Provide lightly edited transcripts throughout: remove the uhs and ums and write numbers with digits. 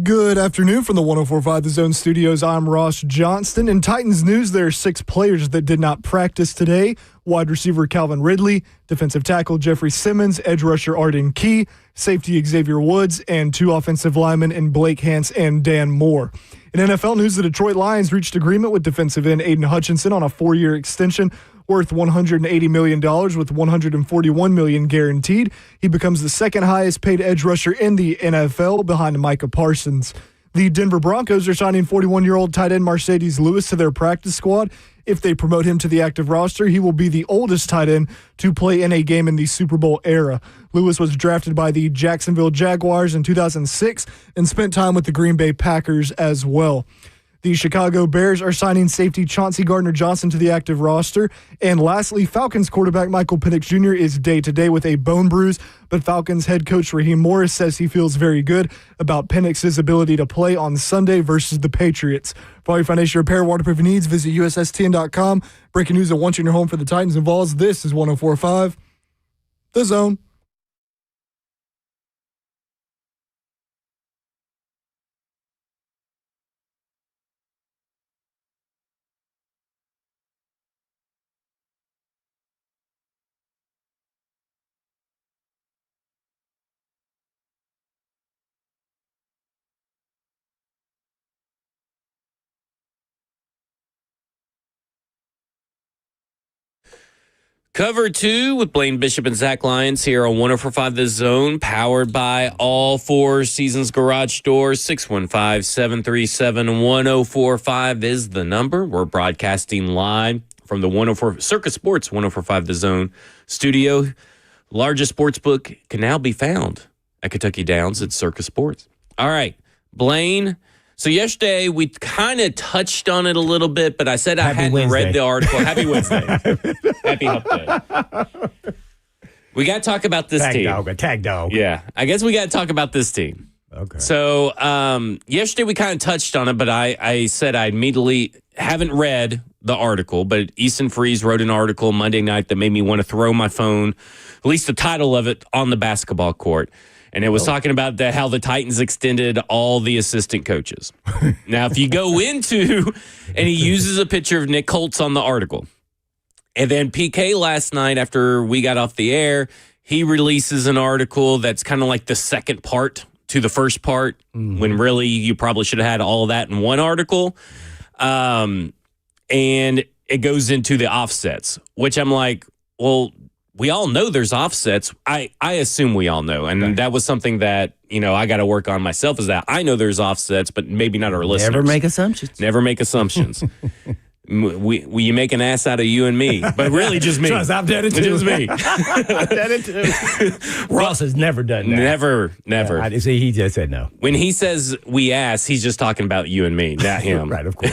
Good afternoon from the 104.5 The Zone Studios. I'm Ross Johnston. In Titans news, there are 6 players that did not practice today. Wide receiver Calvin Ridley, defensive tackle Jeffrey Simmons, edge rusher Arden Key, safety Xavier Woods, and 2 offensive linemen in Blake Hance and Dan Moore. In NFL news, the Detroit Lions reached agreement with defensive end Aiden Hutchinson on a 4-year extension worth $180 million with $141 million guaranteed. He becomes the second highest paid edge rusher in the NFL behind Micah Parsons. The Denver Broncos are signing 41-year-old tight end Mercedes Lewis to their practice squad. If they promote him to the active roster, he will be the oldest tight end to play in a game in the Super Bowl era. Lewis was drafted by the Jacksonville Jaguars in 2006 and spent time with the Green Bay Packers as well. The Chicago Bears are signing safety Chauncey Gardner-Johnson to the active roster. And lastly, Falcons quarterback Michael Penix Jr. is day-to-day with a bone bruise, but Falcons head coach Raheem Morris says he feels very good about Penix's ability to play on Sunday versus the Patriots. For all your foundation repair waterproofing needs, visit USSTN.com. Breaking news at once in your home for the Titans and Vols. This is 104.5 The Zone. Cover 2 with Blaine Bishop and Zach Lyons here on 104.5 The Zone, powered by all 4 Seasons Garage Doors. 615-737-1045 is the number. We're broadcasting live from the Circus Sports 104.5 The Zone studio. Largest sports book can now be found at Kentucky Downs at Circus Sports. All right, Blaine. So yesterday, we kind of touched on it a little bit, but I said I hadn't read the article. Happy Wednesday. Happy Hump Day. We got to talk about this team. Tag dog. Yeah. I guess we got to talk about this team. Okay. So yesterday, we kind of touched on it, but I said I immediately haven't read the article, but Easton Freeze wrote an article Monday night that made me want to throw my phone, at least the title of it, on the basketball court. And it was talking about how the Titans extended all the assistant coaches. Now, if you go into, and he uses a picture of Nick Holtz on the article. And then PK last night, after we got off the air, he releases an article that's kind of like the second part to the first part, when really you probably should have had all of that in one article. And it goes into the offsets, which I'm like, well, we all know there's offsets. I assume we all know. And that was something that, I got to work on myself, is that I know there's offsets, but maybe not our listeners. Never make assumptions. Never make assumptions. You make an ass out of you and me, but really just me. Trust, I've done it too. Just me. I've done it too. Ross has never done that. Never. Yeah, see, he just said no. When he says we ass, he's just talking about you and me, not him. Right, of course.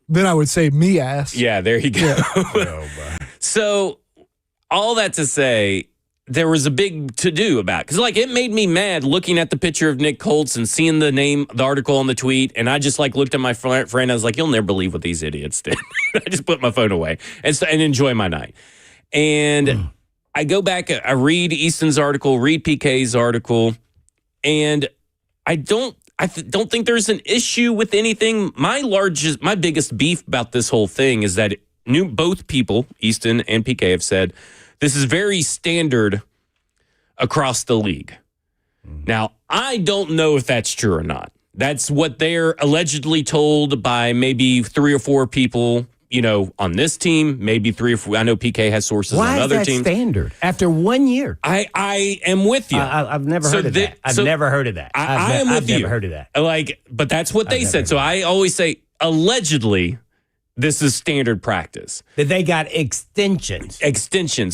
Then I would say me ass. Yeah, there you go. So all that to say, there was a big to-do about it. Because, it made me mad looking at the picture of Nick Holtz and seeing the article on the tweet. And I just, looked at my friend. I was like, you'll never believe what these idiots did. I just put my phone away and enjoy my night. And I go back, I read Easton's article, read PK's article, and I don't think there's an issue with anything. My biggest beef about this whole thing is that both people, Easton and PK, have said this is very standard across the league. Now, I don't know if that's true or not. That's what they're allegedly told by maybe 3 or 4 people, on this team, maybe 3 or 4. I know PK has sources on other teams. Why is that standard? After 1 year? I am with you. I've never heard of that. I've never heard of that. I am with you. I've never heard of that. But that's what they said. So I always say, allegedly, this is standard practice. That they got extensions.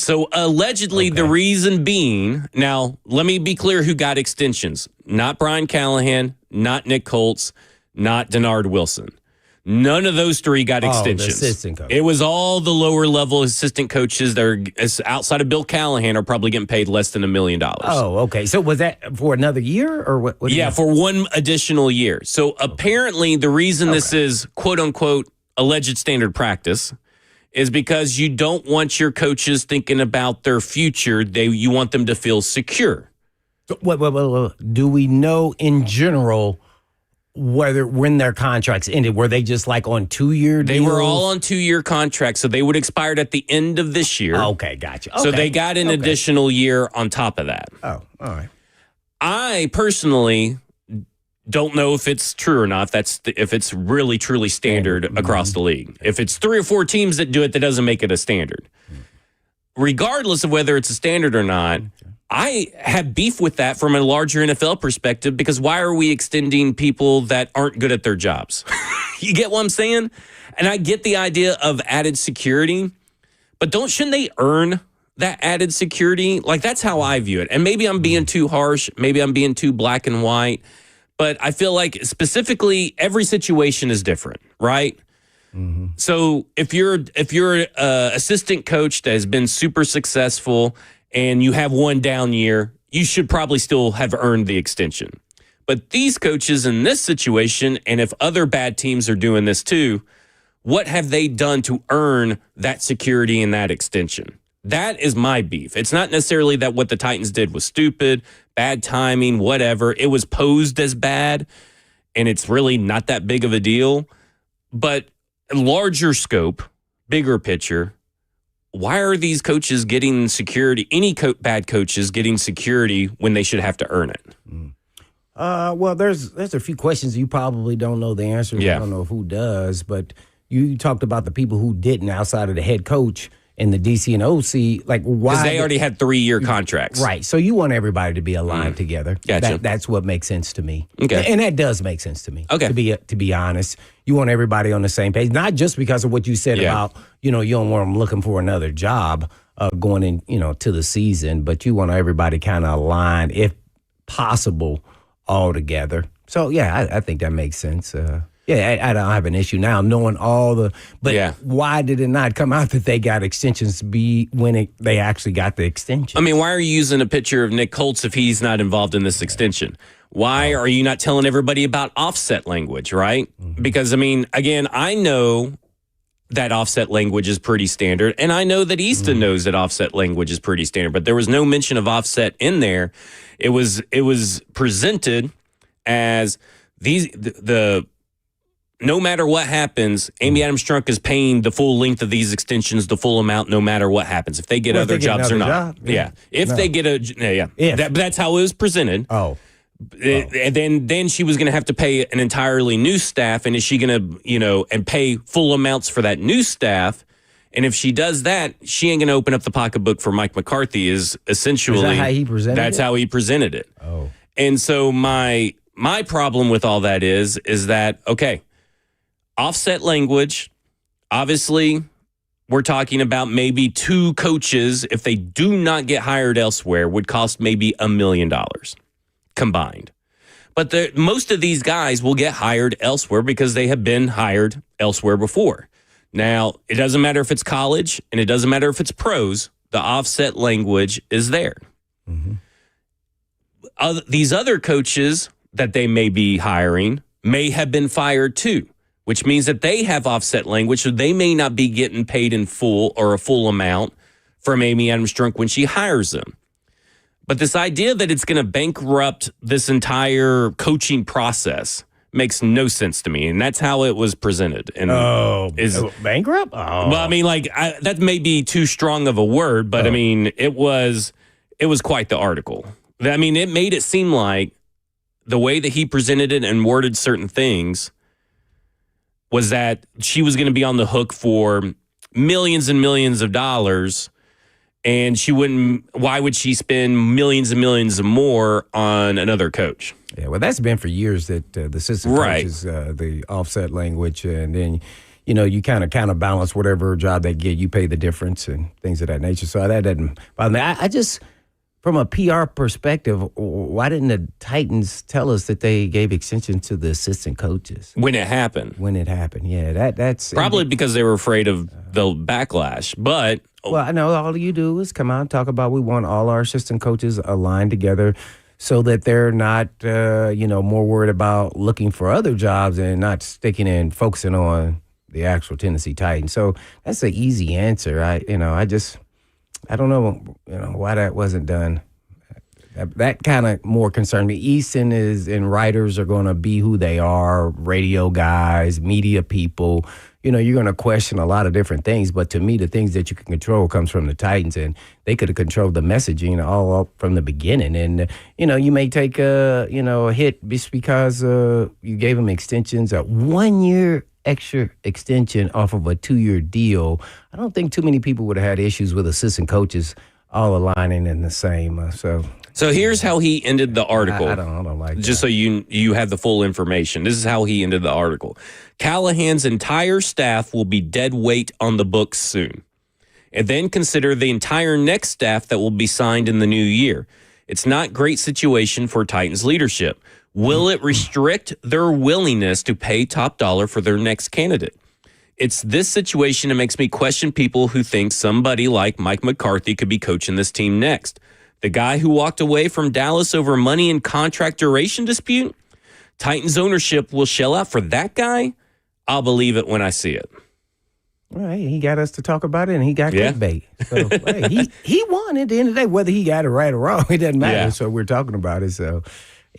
So allegedly, the reason being, now let me be clear who got extensions. Not Brian Callahan, not Nick Holtz, not Denard Wilson. None of those 3 got extensions. The assistant coach. It was all the lower level assistant coaches that are outside of Bill Callahan are probably getting paid less than $1 million. Oh, okay. So was that for another year or what? Yeah, for 1 additional year. So apparently the reason this is quote unquote alleged standard practice is because you don't want your coaches thinking about their future. You want them to feel secure. So, do we know in general when their contracts ended? Were they just like on 2-year deals? They were all on 2-year contracts, so they would expire at the end of this year. Okay, gotcha. So Okay. they got an additional year on top of that. Oh, all right. I personally don't know if it's true or not. If it's really truly standard across the league. If it's 3 or 4 teams that do it, that doesn't make it a standard. Regardless of whether it's a standard or not, I have beef with that from a larger NFL perspective, because why are we extending people that aren't good at their jobs? You get what I'm saying? And I get the idea of added security, but shouldn't they earn that added security? Like, that's how I view it. And maybe I'm being too harsh. Maybe I'm being too black and white. But I feel like specifically every situation is different, right? Mm-hmm. So if you're an assistant coach that has been super successful and you have one down year, you should probably still have earned the extension. But these coaches in this situation, and if other bad teams are doing this too, what have they done to earn that security and that extension? That is my beef. It's not necessarily that what the Titans did was stupid, bad timing, whatever. It was posed as bad, and it's really not that big of a deal. But larger scope, bigger picture, why are these coaches getting security, bad coaches getting security when they should have to earn it? Well, there's a few questions you probably don't know the answers. Yeah. I don't know who does, but you talked about the people who didn't outside of the head coach and the DC and OC. Like, why? Because they already had 3-year contracts. Right. So you want everybody to be aligned together. Gotcha. That's what makes sense to me. Okay. And that does make sense to me. Okay. To be honest, you want everybody on the same page, not just because of what you said about, you don't want them looking for another job going in, to the season, but you want everybody kind of aligned, if possible, all together. So, yeah, I think that makes sense. I don't have an issue now knowing but why did it not come out that they got extensions when they actually got the extension? I mean, why are you using a picture of Nick Colts if he's not involved in this extension? Why are you not telling everybody about offset language, right? Mm-hmm. Because, I mean, again, I know that offset language is pretty standard, and I know that Easton knows that offset language is pretty standard, but there was no mention of offset in there. It was presented as no matter what happens, Amy Adams-Strunk is paying the full length of these extensions, the full amount, no matter what happens. If they get other jobs or not. That's how it was presented. And then she was going to have to pay an entirely new staff. And is she going to, and pay full amounts for that new staff? And if she does that, she ain't going to open up the pocketbook for Mike McCarthy. Is essentially that how he presented that's it? how he presented it. Oh. And so my problem with all that is that, okay, offset language, obviously, we're talking about maybe 2 coaches, if they do not get hired elsewhere, would cost maybe $1 million combined. But most of these guys will get hired elsewhere because they have been hired elsewhere before. Now, it doesn't matter if it's college and it doesn't matter if it's pros, the offset language is there. Mm-hmm. These other coaches that they may be hiring may have been fired too, which means that they have offset language, so they may not be getting paid in full or a full amount from Amy Adams-Strunk when she hires them. But this idea that it's going to bankrupt this entire coaching process makes no sense to me, and that's how it was presented. And bankrupt? Oh. Well, I mean, that may be too strong of a word, but I mean, it was quite the article. I mean, it made it seem like the way that he presented it and worded certain things was that she was going to be on the hook for millions and millions of dollars, and why would she spend millions and millions more on another coach? Yeah, well, that's been for years that the assistant coaches, the offset language, and then, you kind of counterbalance whatever job they get, you pay the difference and things of that nature. So that doesn't bother me. I just, from a PR perspective, why didn't the Titans tell us that they gave extension to the assistant coaches? When it happened. Yeah, that's... Probably because they were afraid of the backlash, but... Well, I know all you do is come out and talk about we want all our assistant coaches aligned together so that they're not, more worried about looking for other jobs and not sticking and focusing on the actual Tennessee Titans. So that's an easy answer. I don't know, why that wasn't done. That kind of more concerned me. Easton and writers are going to be who they are, radio guys, media people. You're going to question a lot of different things. But to me, the things that you can control comes from the Titans, and they could have controlled the messaging all up from the beginning. And, you may take a hit just because you gave them extensions, a 1 year extra extension off of a 2-year deal. I don't think too many people would have had issues with assistant coaches all aligning in the same. So here's how he ended the article. I don't like that. Just so you have the full information. This is how he ended the article. Callahan's entire staff will be dead weight on the books soon. And then consider the entire next staff that will be signed in the new year. It's not great situation for Titans leadership. Will it restrict their willingness to pay top dollar for their next candidate? It's this situation that makes me question people who think somebody like Mike McCarthy could be coaching this team next. The guy who walked away from Dallas over money and contract duration dispute? Titans ownership will shell out for that guy? I'll believe it when I see it. All right, he got us to talk about it, and he got clickbait. So hey, he won at the end of the day. Whether he got it right or wrong, it doesn't matter. Yeah. So we're talking about it. So,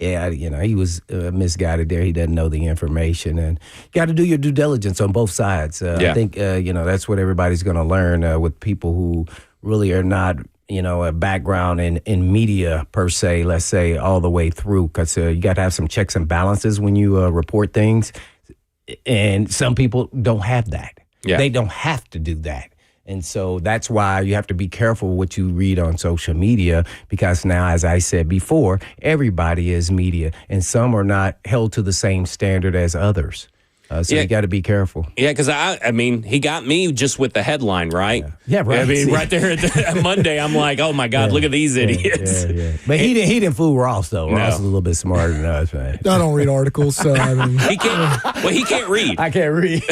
yeah, he was misguided there. He doesn't know the information, and you got to do your due diligence on both sides. I think that's what everybody's going to learn with people who really are not a background in media per se. Let's say all the way through, because you got to have some checks and balances when you report things, and some people don't have that. Yeah. They don't have to do that. And so that's why you have to be careful what you read on social media, because now, as I said before, everybody is media, and some are not held to the same standard as others. So you got to be careful. Yeah, because I mean, he got me just with the headline, right? Yeah, right. I mean, right there at Monday, I'm like, oh my God, look at these idiots. Yeah. But he didn't fool Ross though. No. Ross is a little bit smarter than us, man. I don't read articles, so I mean, He can't read. I can't read.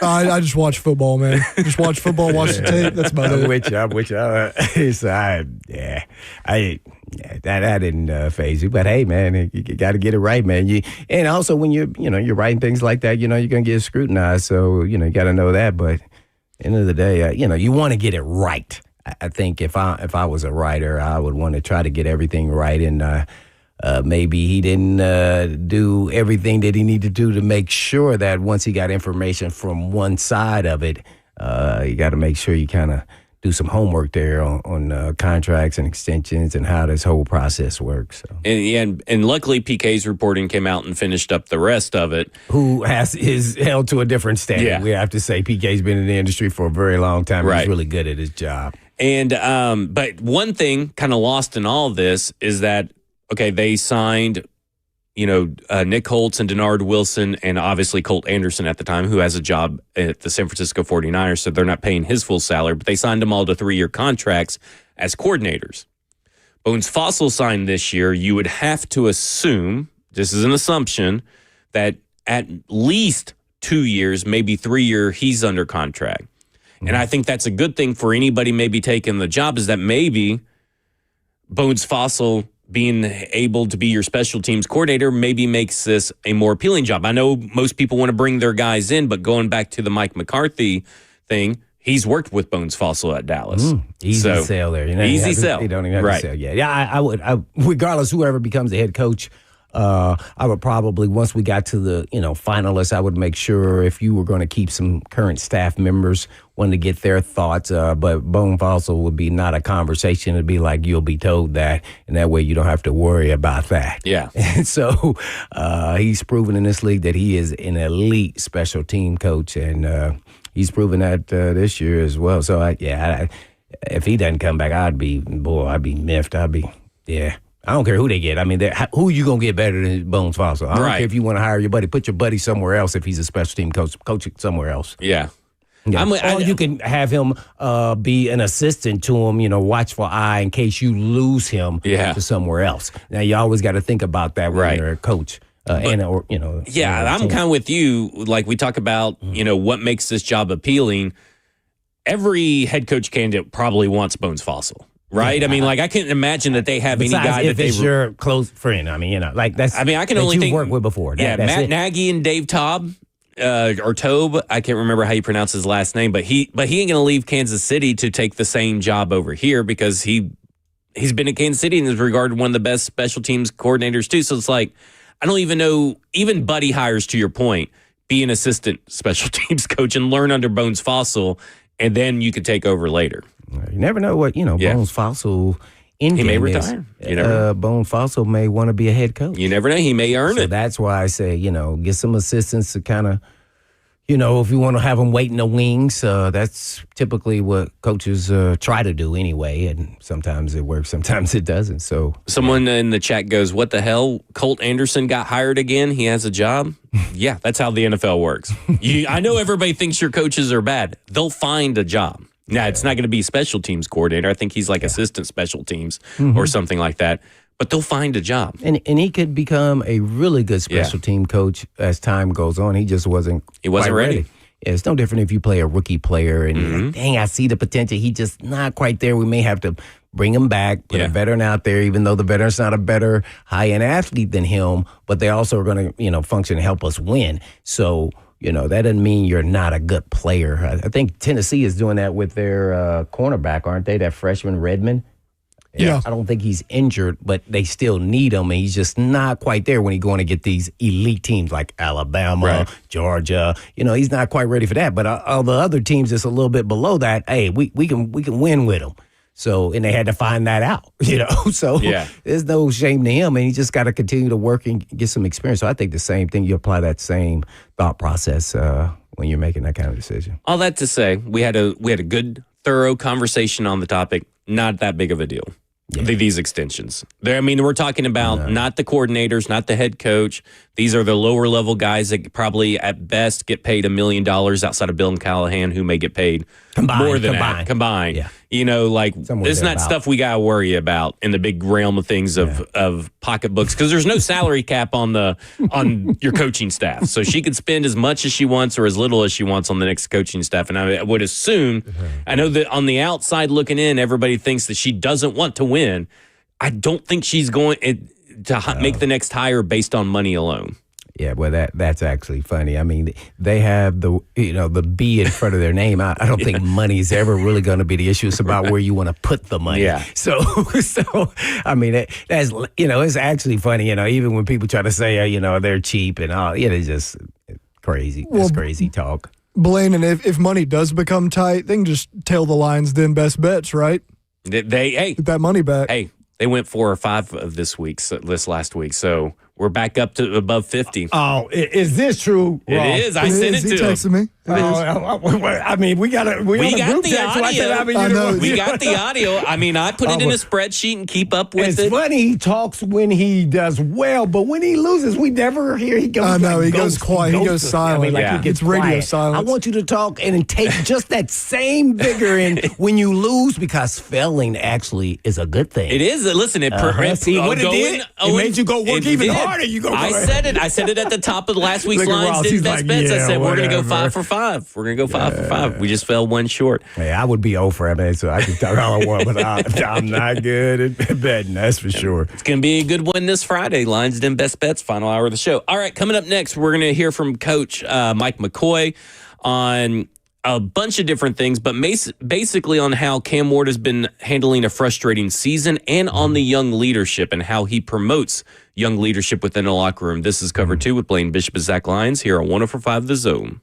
I just watch football, man. Just watch football, watch the tape. That's about I'm it. with you. That didn't phase you, but hey, man, you got to get it right, man. And also when you're writing things like that, you're gonna get scrutinized, so you got to know that. But at the end of the day, you want to get it right. I think if I was a writer, I would want to try to get everything right, and maybe he didn't do everything that he needed to do to make sure that once he got information from one side of it, you got to make sure you kind of do some homework there on contracts and extensions and how this whole process works. So. And luckily, PK's reporting came out and finished up the rest of it. Who is held to a different standard. Yeah. We have to say PK's been in the industry for a very long time. Right. He's really good at his job. And but one thing kind of lost in all of this is that, okay, they signed, Nick Holtz and Denard Wilson and obviously Colt Anderson at the time, who has a job at the San Francisco 49ers, so they're not paying his full salary, but they signed them all to 3-year contracts as coordinators. Bones Fossil signed this year. You would have to assume, this is an assumption, that at least 2 years, maybe 3 year, he's under contract. Mm-hmm. And I think that's a good thing for anybody maybe taking the job, is that maybe Bones Fossil being able to be your special teams coordinator maybe makes this a more appealing job. I know most people want to bring their guys in, but going back to the Mike McCarthy thing, he's worked with Bones Fossil at Dallas. Easy sell there. Easy sell. They don't even have to sell yet. Yeah, I would, regardless, whoever becomes the head coach, I would probably, once we got to the finalists, I would make sure if you were going to keep some current staff members, wanted to get their thoughts. But Bone Fossil would be not a conversation. It'd be like, you'll be told that, and that way you don't have to worry about that. Yeah. And so he's proven in this league that he is an elite special team coach, and he's proven that this year as well. So if he doesn't come back, I'd be miffed. I don't care who they get. I mean, who you going to get better than Bones Fossil? I don't care if you want to hire your buddy. Put your buddy somewhere else if he's a special team coach. Coach it somewhere else. Yeah. Or you can have him be an assistant to him, watchful eye in case you lose him to somewhere else. Now, you always got to think about that when you're a coach. I'm kind of with you. Like we talk about, what makes this job appealing. Every head coach candidate probably wants Bones Fossil. Right? Yeah. I mean, I couldn't imagine that they have any guy if that it's your close friend. I mean, that's. I mean, I can only think worked with before. Matt Nagy and Dave Taub, or Tobe. I can't remember how you pronounce his last name, but he ain't going to leave Kansas City to take the same job over here because he he's been at Kansas City and is regarded one of the best special teams coordinators too. So it's like, I don't even know, even Buddy Hires, to your point, be an assistant special teams coach and learn under Bones Fossil, and then you could take over later. You never know what, Bones Fossil in He may retire. You never know. Bones Fossil may want to be a head coach. You never know. He may earn So it. that's why I say, get some assistants to kind of, if you want to have them wait in the wings, that's typically what coaches try to do anyway. And sometimes it works, sometimes it doesn't. So Someone in the chat goes, what the hell? Colt Anderson got hired again? He has a job? Yeah, that's how the NFL works. I know everybody thinks your coaches are bad. They'll find a job. Now, it's not going to be special teams coordinator. I think he's like assistant special teams or something like that. But they'll find a job. And he could become a really good special team coach as time goes on. He just wasn't quite ready. Yeah, it's no different if you play a rookie player and you're like, dang, I see the potential. He just not quite there. We may have to bring him back, put a veteran out there, even though the veteran's not a better high-end athlete than him, but they also are going to, function and help us win. So, that doesn't mean you're not a good player. I think Tennessee is doing that with their cornerback, aren't they? That freshman Redmond. Yeah. I don't think he's injured, but they still need him, and he's just not quite there when he's going to get these elite teams like Alabama, Georgia. He's not quite ready for that. But all the other teams that's a little bit below that, hey, we can win with them. So, and they had to find that out, So there's no shame to him, and he just got to continue to work and get some experience. So I think the same thing, you apply that same thought process when you're making that kind of decision. All that to say, we had a good, thorough conversation on the topic. Not that big of a deal. These extensions. We're talking about not the coordinators, not the head coach. These are the lower level guys that probably at best get paid $1 million outside of Bill and Callahan, who may get paid more than that combined. Yeah. It's not stuff we got to worry about in the big realm of things of pocketbooks, because there's no salary cap on your coaching staff. So she could spend as much as she wants or as little as she wants on the next coaching staff. And I would assume, I know that on the outside looking in, everybody thinks that she doesn't want to win. I don't think she's going to make the next hire based on money alone. Yeah, well, that's actually funny. They have the B in front of their name. I don't think money is ever really going to be the issue. It's about where you want to put the money. Yeah. So that's it's actually funny. Even when people try to say they're cheap and all, it's just crazy. It's crazy talk. Blaine, and if money does become tight, they can just tail the lines. Then best bets, right? Get that money back. Hey, they went 4 or 5 of this last week, so we're back up to above 50. Oh, is this true? It is. I sent it to him. He texted me. We got the audio. We got the audio. I put it in a spreadsheet and keep up with it. It's funny, he talks when he does well, but when he loses, we never hear he goes. He goes quiet. He goes silent. He gets radio quiet. silence. I want you to talk and take just that same vigor in when you lose, because failing actually is a good thing. It is. Listen, See what it did? It made you go work even harder. I said it at the top of last week's lines. Did best bets. I said we're going to go 5 for 5. We're going to go 5 for 5. We just fell one short. Hey, I would be 0 for it, so I can talk all I want, but I'm not good at betting, that's for sure. It's going to be a good one this Friday. Lines and best bets, final hour of the show. All right, coming up next, we're going to hear from Coach Mike McCoy on a bunch of different things, but basically on how Cam Ward has been handling a frustrating season and on the young leadership and how he promotes young leadership within the locker room. This is Cover 2 with Blaine Bishop and Zach Lyons here on 104.5 The Zone.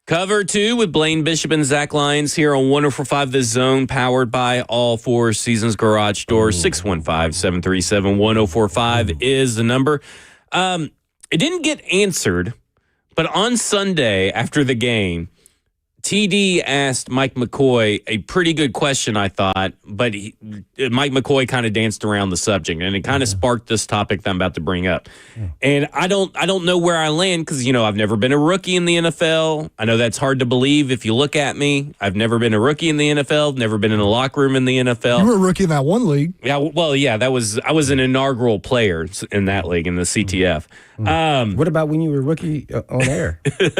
Cover 2 with Blaine Bishop and Zach Lyons here on 104.5 The Zone, powered by All Four Seasons Garage Doors. 615-737-1045 is the number. It didn't get answered, but on Sunday after the game, TD asked Mike McCoy a pretty good question, I thought, but Mike McCoy kind of danced around the subject, and it kind of sparked this topic that I'm about to bring up. And I don't know where I land because, I've never been a rookie in the NFL. I know that's hard to believe if you look at me. I've never been a rookie in the NFL, never been in a locker room in the NFL. You were a rookie in that one league. Yeah, well, yeah, I was an inaugural player in that league, in the CTF. What about when you were a rookie on air?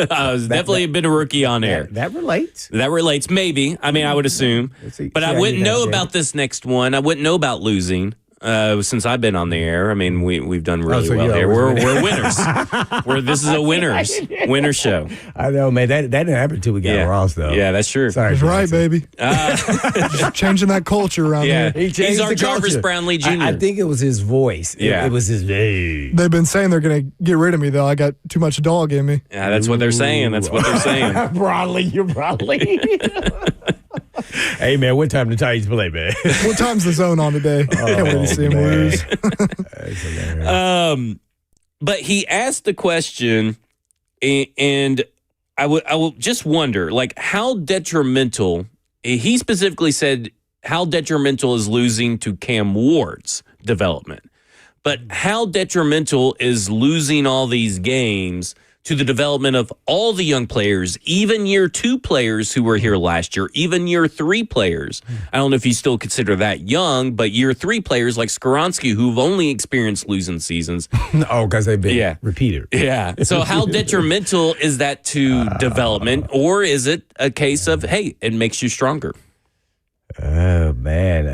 I was definitely been a rookie on air. That relates. That relates, maybe. I mean, I would assume. But I wouldn't know about this next one. I wouldn't know about losing since I've been on the air. I mean, we've done really well here. We're winners. This is a winner show. I know, man. That didn't happen until we got Ross, though. Yeah, that's true. Sorry, That's right, baby. Just changing that culture around here. He's our Jarvis Brownlee Jr. I think it was his voice. Yeah. It was his. They've been saying they're going to get rid of me, though. I got too much dog in me. Yeah, that's what they're saying. Broadly, you're Broadly. Hey, man, what time the Titans play, man? What time's the Zone on today? Can't wait to see him lose. But he asked the question, and I will just wonder, like, how detrimental. He specifically said how detrimental is losing to Cam Ward's development, but how detrimental is losing all these games to the development of all the young players, even year 2 players who were here last year, even year 3 players. I don't know if you still consider that young, but year 3 players like Skoronski, who've only experienced losing seasons. Oh, because they've been repeated. Yeah. So how detrimental is that to development, or is it a case of, hey, it makes you stronger? Oh, man.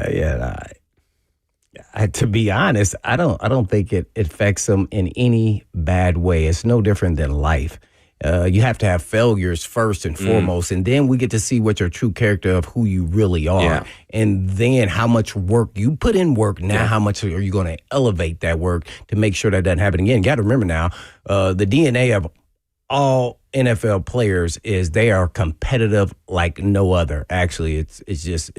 To be honest, I don't think it affects them in any bad way. It's no different than life. You have to have failures first and foremost, and then we get to see what your true character of who you really are. Yeah. And then how much work you put in work. Now, how much are you going to elevate that work to make sure that doesn't happen again? You got to remember now, the DNA of all NFL players is they are competitive like no other. Actually, it's just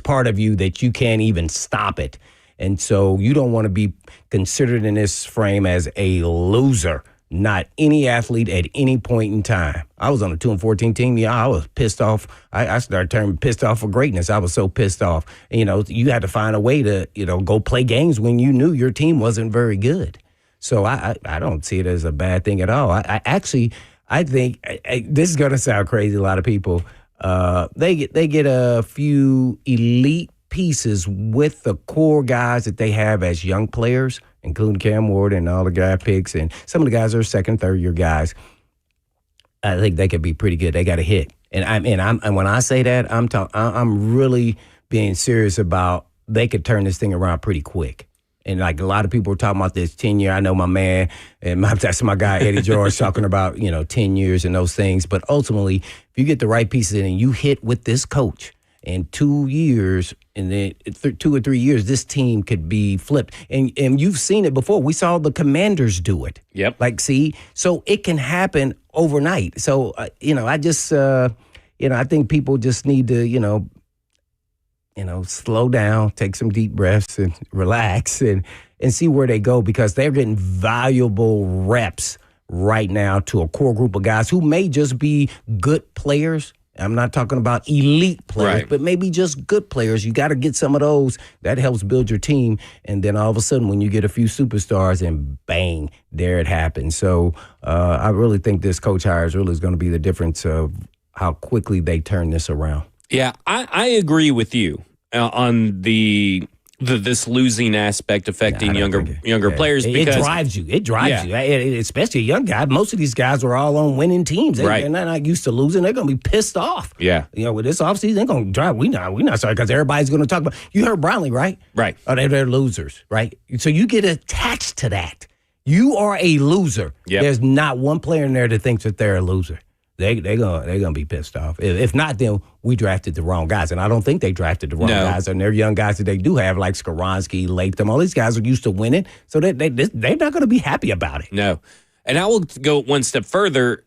part of you that you can't even stop it. And so you don't want to be considered in this frame as a loser. Not any athlete at any point in time. I was on a 2-14 team. Yeah, I was pissed off. I started turning pissed off for greatness. I was so pissed off. You had to find a way to, go play games when you knew your team wasn't very good. So I don't see it as a bad thing at all. I think this is going to sound crazy. A lot of people, they get a few elite pieces with the core guys that they have as young players, including Cam Ward and all the draft picks, and some of the guys are second, third year guys. I think they could be pretty good. They got a hit, and when I say that, I'm really being serious about they could turn this thing around pretty quick. And like a lot of people are talking about this 10-year. I know my man and that's my guy Eddie George talking about 10 years and those things. But ultimately, if you get the right pieces in and you hit with this coach in 2 years, and then 2 or 3 years, this team could be flipped. And you've seen it before. We saw the Commanders do it. Yep. So it can happen overnight. So I just I think people just need to slow down, take some deep breaths and relax and see where they go, because they're getting valuable reps right now to a core group of guys who may just be good players. I'm not talking about elite players, but maybe just good players. You got to get some of those. That helps build your team. And then all of a sudden, when you get a few superstars and bang, there it happens. So I really think this coach hire is really going to be the difference of how quickly they turn this around. Yeah, I agree with you on this losing aspect affecting younger players. Because it drives you. It drives you, especially a young guy. Most of these guys are all on winning teams. They're not used to losing. They're going to be pissed off. Yeah, with this offseason, they're going to drive. We not sorry, because everybody's going to talk about. You heard Brownlee, right? Right. Oh, they're losers, right? So you get attached to that. You are a loser. Yep. There's not one player in there that thinks that they're a loser. They're gonna be pissed off. If not, then we drafted the wrong guys, and I don't think they drafted the wrong guys. And they're young guys that they do have, like Skoronski, Latham. All these guys are used to winning, so they're not going to be happy about it. No, and I will go one step further.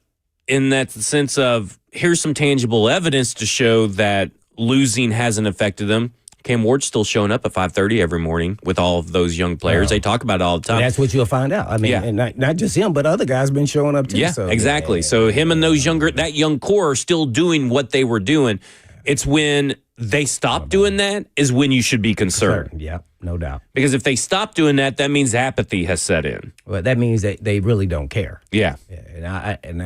in that sense of here's some tangible evidence to show that losing hasn't affected them. Cam Ward's still showing up at 5:30 every morning with all of those young players. They talk about it all the time. And that's what you'll find out. I mean, and not just him, but other guys been showing up too. Yeah, so, exactly. So him and that young core are still doing what they were doing. It's when they stop doing that is when you should be concerned. Yeah, no doubt. Because if they stop doing that, that means apathy has set in. Well, that means that they really don't care. Yeah. And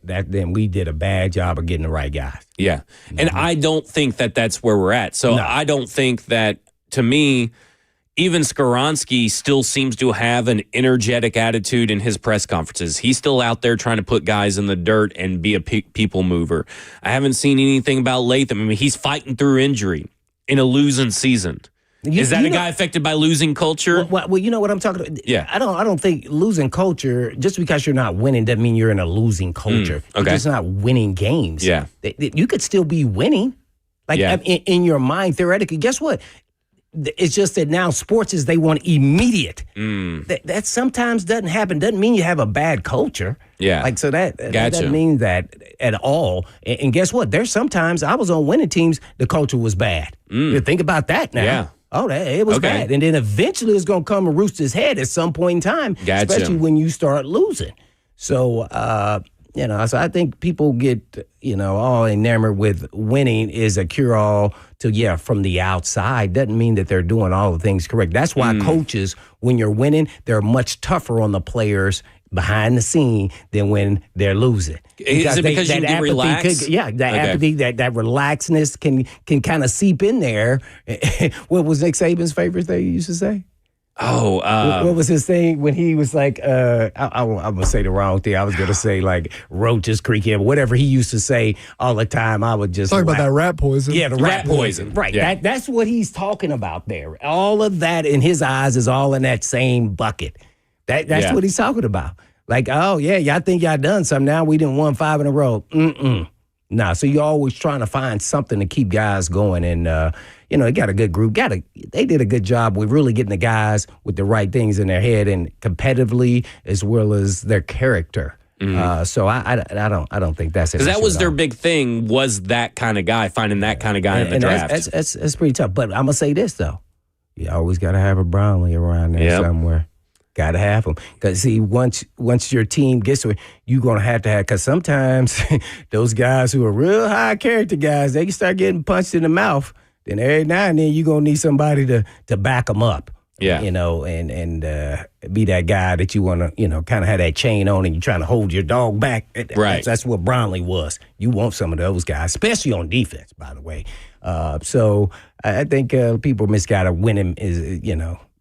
then we did a bad job of getting the right guys. Yeah. And I don't think that that's where we're at. So I don't think that, to me, even Skoronski still seems to have an energetic attitude in his press conferences. He's still out there trying to put guys in the dirt and be a people mover. I haven't seen anything about Latham. I mean, he's fighting through injury in a losing season. Is that a guy affected by losing culture? Well, you know what I'm talking about? Yeah. I don't think losing culture, just because you're not winning doesn't mean you're in a losing culture. Okay. You're just not winning games. Yeah. You could still be winning. Like in your mind, theoretically, guess what? It's just that now sports is they want immediate. That sometimes doesn't happen. Doesn't mean you have a bad culture. Yeah. Like, so that doesn't mean that at all. And guess what? There's sometimes I was on winning teams, the culture was bad. You think about that now. Yeah. Oh, it was bad. And then eventually it's going to come and roost its head at some point in time, especially when you start losing. So, so I think people get, all enamored with winning is a cure-all to, from the outside. Doesn't mean that they're doing all the things correct. That's why coaches, when you're winning, they're much tougher on the players behind the scene than when they're losing. Is it because you can relax? Apathy, that relaxedness can kind of seep in there. What was Nick Saban's favorite thing he used to say? What was his thing when he was like, I'm going to say the wrong thing. I was going to say like roaches creaking, whatever he used to say all the time. I would just talk about that rat poison. Yeah, the rat poison. Right. Yeah. That's what he's talking about there. All of that in his eyes is all in that same bucket. That's what he's talking about. Like, y'all think y'all done something. Now we done won 5 in a row. Nah, so you're always trying to find something to keep guys going. And, they got a good group. They did a good job with really getting the guys with the right things in their head and competitively as well as their character. So I don't think that's it. Because that was their big thing, was that kind of guy, finding that kind of guy in the draft. That's pretty tough. But I'm going to say this, though. You always got to have a Brownlee around there somewhere. Got to have them. Because, see, once your team gets to it, you're going to have, because sometimes those guys who are real high character guys, they can start getting punched in the mouth. Then every now and then you're going to need somebody to back them up. Yeah. And be that guy that you want to, kind of have that chain on and you're trying to hold your dog back. Right. That's what Brownlee was. You want some of those guys, especially on defense, by the way. So I think people misguided winning is,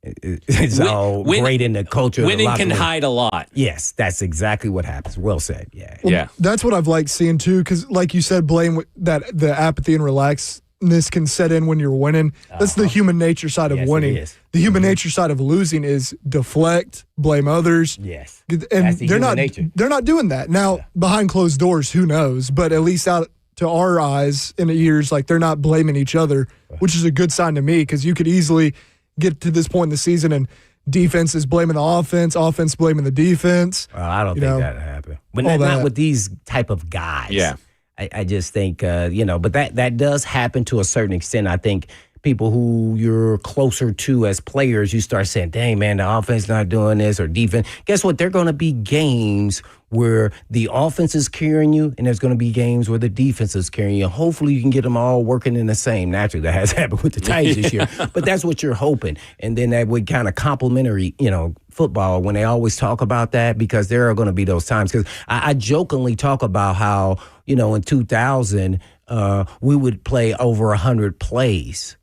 it's all great in the culture. Winning can hide a lot. Yes, that's exactly what happens. Well said. Yeah. Well, that's what I've liked seeing too, because like you said, Blaine, that the apathy and relaxedness can set in when you're winning. That's the human nature side of winning. The human nature side of losing is deflect, blame others. Yes, and they're not doing that now. Behind closed doors, who knows? But at least out to our eyes and ears, like they're not blaming each other, which is a good sign to me, because you could easily get to this point in the season and defense is blaming the offense blaming the defense. Well, I don't think that'll happen. But not with these type of guys. Yeah. I just think, but that does happen to a certain extent. I think people who you're closer to as players, you start saying, dang, man, the offense not doing this or defense. Guess what? There are going to be games where the offense is carrying you, and there's going to be games where the defense is carrying you. Hopefully you can get them all working in the same. Naturally, that has happened with the Titans this year. But that's what you're hoping. And then that would kind of complementary, football when they always talk about that, because there are going to be those times. Because I jokingly talk about how, in 2000, we would play over 100 plays.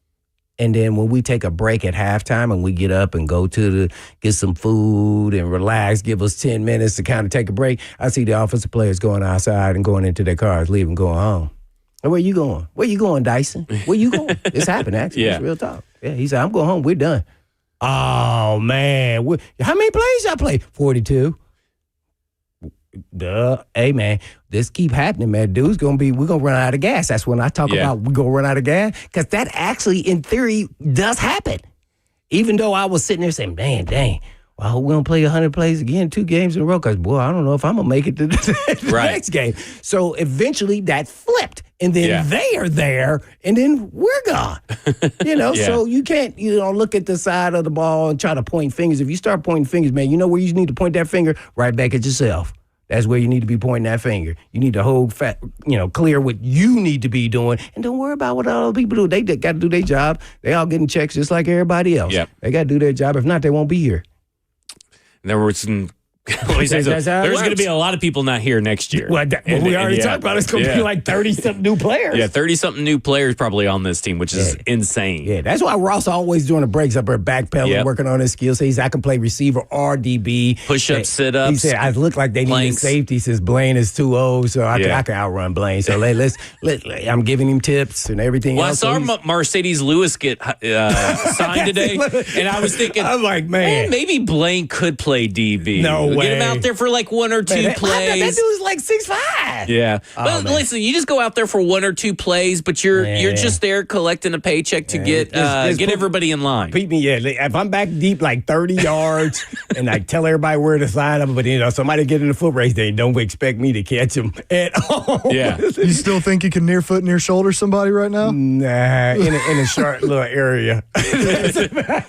And then when we take a break at halftime and we get up and go get some food and relax, give us 10 minutes to kind of take a break, I see the offensive players going outside and going into their cars, leaving, going home. And where you going? Where you going, Dyson? Where you going? It's happened, actually. It's real talk. Yeah, he said, I'm going home. We're done. Oh, man. How many plays y'all play? 42. Duh. Hey, man, this keep happening, man. We're going to run out of gas. That's when I talk about we're going to run out of gas, because that actually, in theory, does happen. Even though I was sitting there saying, man, dang, well, we're going to play 100 plays again, 2 games in a row, because, boy, I don't know if I'm going to make it to the next game. So eventually that flipped, and then they are there, and then we're gone. So you can't, look at the side of the ball and try to point fingers. If you start pointing fingers, man, you know where you need to point that finger? Right back at yourself. That's where you need to be pointing that finger. You need to hold clear what you need to be doing, and don't worry about what other people do. They got to do their job. They all getting checks just like everybody else. Yep. They got to do their job. If not, they won't be here. There were some. There's going to be a lot of people not here next year. Well, we already talked about it's going to be like 30-something new players. Yeah, 30-something new players probably on this team, which is insane. Yeah, that's why Ross always doing the breaks up there, backpedaling, working on his skills. He says, I can play receiver or DB. Push-ups, sit-ups. He said, I look like they need a safety since Blaine is too old, so I can outrun Blaine. So I'm giving him tips and everything else. I saw Mercedes Lewis get signed today, and I was thinking, I'm like, man, maybe Blaine could play DB. No way. Get him out there for like 1 or 2 plays. That dude's like 6'5". Yeah. But listen, you just go out there for 1 or 2 plays, but you're just there collecting a paycheck to get everybody in line. If I'm back deep like 30 yards and I tell everybody where to sign up, but somebody get in the foot race, they don't expect me to catch them at all. Yeah. You still think you can near foot, near shoulder somebody right now? Nah, in a short little area. I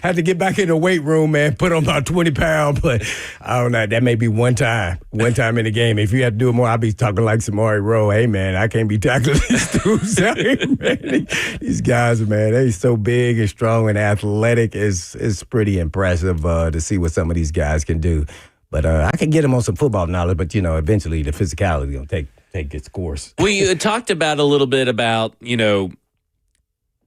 have to get back in the weight room, man, put on about 20 pounds, but I don't know. That may be one time in the game. If you have to do it more, I'll be talking like Samari Rowe. Hey, man, I can't be tackling these dudes out here, man. These guys, man, they so big and strong and athletic. It's pretty impressive to see what some of these guys can do. But I can get them on some football knowledge, but, eventually the physicality is going to take its course. We talked about a little bit about,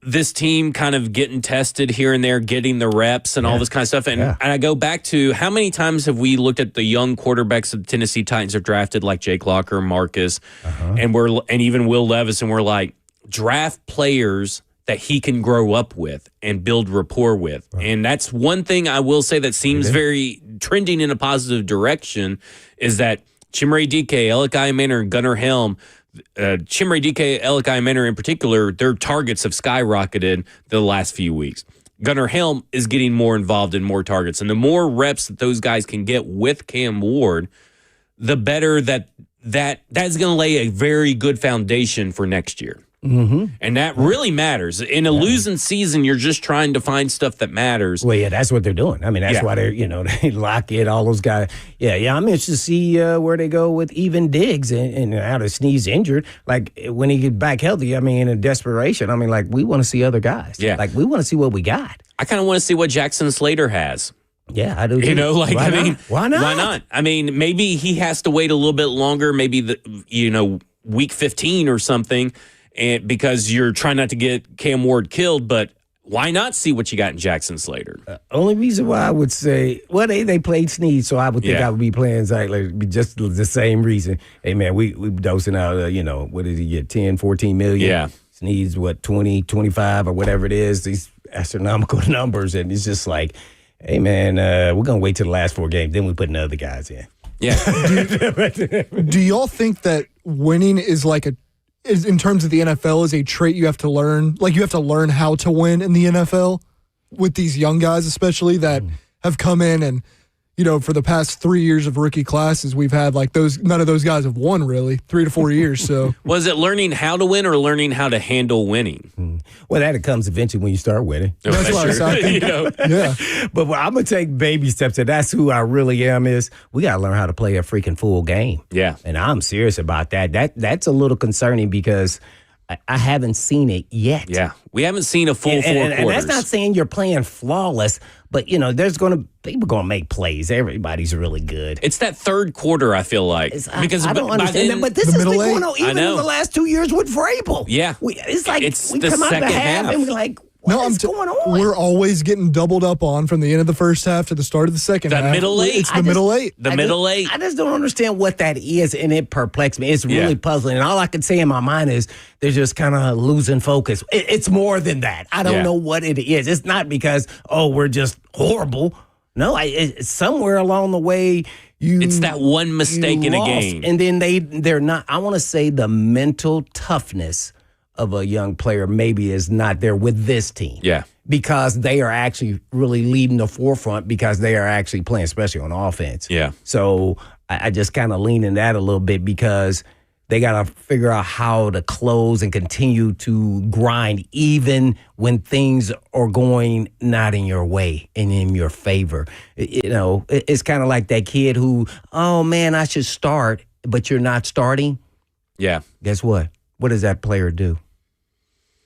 this team kind of getting tested here and there, getting the reps and all this kind of stuff. And I go back to how many times have we looked at the young quarterbacks that the Tennessee Titans have drafted, like Jake Locker, Marcus, and even Will Levis, and we're like, draft players that he can grow up with and build rapport with. Right. And that's one thing I will say that seems very trending in a positive direction is that Chimere Dike, Elikai Manor, and Gunnar Helm, Chimere Dike, Elikai Manor in particular, their targets have skyrocketed the last few weeks. Gunnar Helm is getting more involved in more targets. And the more reps that those guys can get with Cam Ward, the better that's going to lay a very good foundation for next year. Mm-hmm. And that really matters. In a losing season, you're just trying to find stuff that matters. Well, yeah, that's what they're doing. I mean, that's why they're, they lock in all those guys. Yeah, I'm interested to see where they go with even Diggs and how to Sneeze injured. Like, when he get back healthy, I mean, in desperation, I mean, like, we want to see other guys. Yeah. Like, we want to see what we got. I kind of want to see what Jackson Slater has. Yeah, I do too. Why not? Why not? I mean, maybe he has to wait a little bit longer, maybe week 15 or something. And because you're trying not to get Cam Ward killed, but why not see what you got in Jackson Slater? Only reason why I would say, well, they played Sneed, so I would think I would be playing Zach just the same reason. Hey, man, we dosing out, what did he get, 10, 14 million? Yeah. Sneed's, 20, 25 or whatever it is, these astronomical numbers. And it's just like, hey, man, we're going to wait till the last 4 games, then we put other guys in. Yeah. Do y'all think that winning is in terms of the NFL, is a trait you have to learn? Like, you have to learn how to win in the NFL with these young guys, especially that have come in and, for the past 3 years of rookie classes, we've had none of those guys have won really 3 to 4 years. So was it learning how to win or learning how to handle winning? Well, that comes eventually when you start winning. That's what I think. Yeah. But I'm going to take baby steps, and that's who I really am is we got to learn how to play a freaking full game. Yeah. And I'm serious about that. That's a little concerning because I haven't seen it yet. Yeah. We haven't seen a full 4 quarters. And that's not saying you're playing flawless, but, people going to make plays. Everybody's really good. It's that third quarter, I feel like. Because I don't understand that, but this has been going on even in the last 2 years with Vrabel. Yeah. It's like we the come out the second half and we're like, what's going on? We're always getting doubled up on from the end of the first half to the start of the second half. Middle eight. It's the middle eight. The middle eight. I just don't understand what that is, and it perplexes me. It's really puzzling. And all I can say in my mind is they're just kind of losing focus. It's more than that. I don't know what it is. It's not because, we're just horrible. No, it's somewhere along the way it's that one mistake in a game. And then they're not, I want to say the mental toughness of a young player maybe is not there with this team. Yeah. because they are actually really leading the forefront because they are actually playing, especially on offense. Yeah. So I just kind of lean in that a little bit because they got to figure out how to close and continue to grind even when things are going not in your way and in your favor. It's kind of like that kid who, oh, man, I should start, but you're not starting. Yeah. Guess what? What does that player do?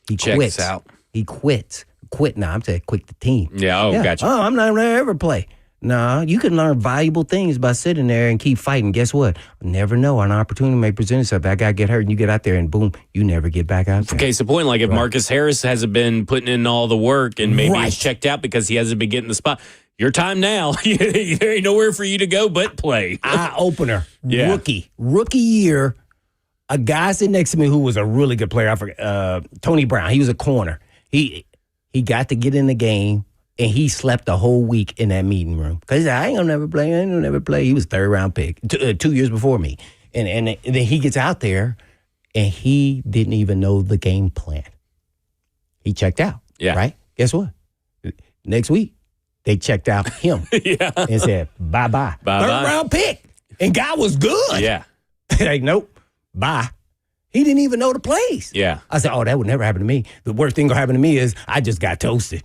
He Checks quits. out. He quits. Quit now. I'm saying quit the team. Yeah. Oh, gotcha. Oh, I'm not going to ever play. No, you can learn valuable things by sitting there and keep fighting. Guess what? Never know. An opportunity may present itself. That guy get hurt and you get out there and boom, you never get back out there. Case in point, like if Marcus Harris hasn't been putting in all the work and maybe Right. he's checked out because he hasn't been getting the spot. Your time now. There ain't nowhere for you to go but play. Eye opener. Yeah. Rookie year. A guy sitting next to me who was a really good player. I forget, Tony Brown. He was a corner. He got to get in the game. And he slept the whole week in that meeting room. Because he said, I ain't going to never play. I ain't going to never play. He was third-round pick 2 years before me. And then he gets out there, and he didn't even know the game plan. He checked out. Yeah. Right? Guess what? Next week, they checked out him. Yeah. And said, bye-bye. Bye-bye. Third-round pick. And guy was good. Yeah. Like, nope. Bye. He didn't even know the plays. Yeah. I said, oh, that would never happen to me. The worst thing gonna happen to me is I just got toasted.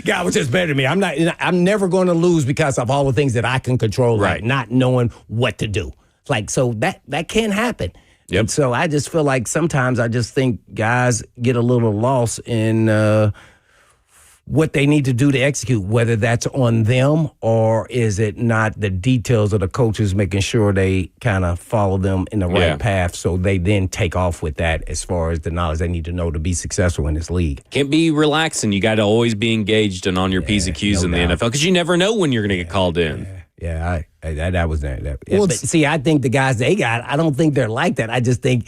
God was just better than me. I'm never going to lose because of all the things that I can control, Right. like not knowing what to do. Like, so that can happen. Yep. And so I just feel like sometimes I just think guys get a little lost in what they need to do to execute, whether that's on them or is it not the details of the coaches making sure they kind of follow them in the right Yeah. path so they then take off with that as far as the knowledge they need to know to be successful in this league. Can't be relaxing. You got to always be engaged and on your P's and Q's no in the doubt. NFL because you never know when you're going to get called in. Yeah, that was that. Yeah, Well, but see, I think the guys they got, I don't think they're like that. I just think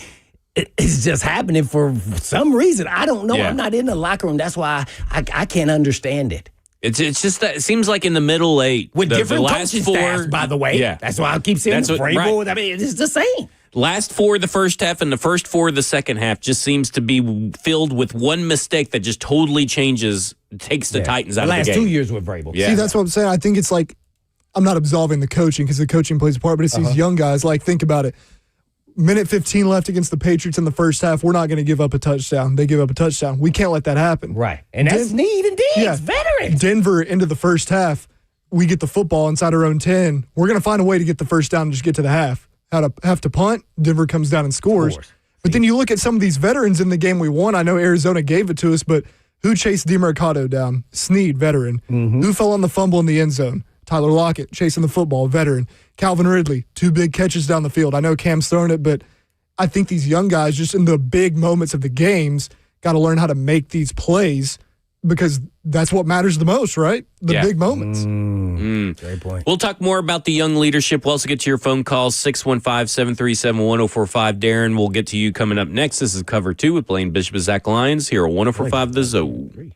it's just happening for some reason. I don't know. Yeah. I'm not in the locker room. That's why I can't understand it. It's just that it seems like in the middle eight With the different last coaching four, staffs, by the way. Yeah, That's why I keep saying That's what- Vrabel. right. I mean, it's the same. last four of the first half and the first four of the second half just seems to be filled with one mistake that just totally takes the Titans out the of last the game. 2 years with Vrabel. Yeah. See, that's what I'm saying. I think it's like, I'm not absolving the coaching because the coaching plays a part, but it's these young guys. Like, think about it. Minute 15 left against the Patriots in the first half. We're not going to give up a touchdown. They give up a touchdown. We can't let that happen. Right. And that's need and Diggs, Yeah. veterans. Denver into the first half, we get the football inside our own 10. We're going to find a way to get the first down and just get to the half. Have to punt. Denver comes down and scores. But then you look at some of these veterans in the game we won. I know Arizona gave it to us, but who chased DeMercado down? Snead, veteran. Who fell on the fumble in the end zone? Tyler Lockett chasing the football, veteran. Calvin Ridley, 2 big catches down the field. I know Cam's thrown it, but I think these young guys, just in the big moments of the games, got to learn how to make these plays because that's what matters the most, right? The Yeah. big moments. Great point. We'll talk more about the young leadership. We'll also get to your phone calls, 615-737-1045. Darren, we'll get to you coming up next. This is Cover 2 with Blaine Bishop and Zach Lyons here at 1045 The Zone.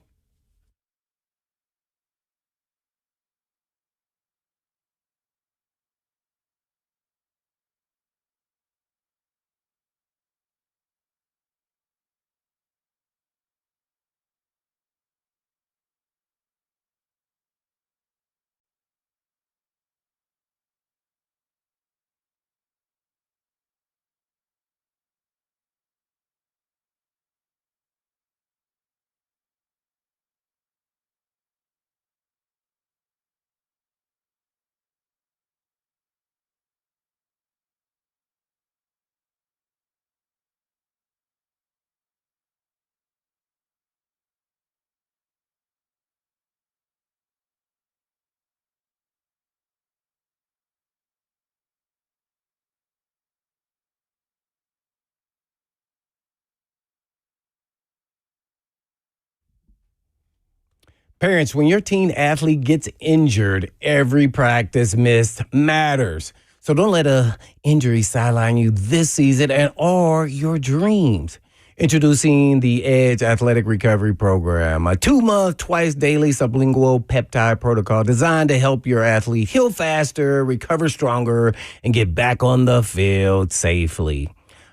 Parents, when your teen athlete gets injured, every practice missed matters. So don't let a injury sideline you this season and or your dreams. Introducing the Edge Athletic Recovery Program, a 2-month, twice daily sublingual peptide protocol designed to help your athlete heal faster, recover stronger, and get back on the field safely.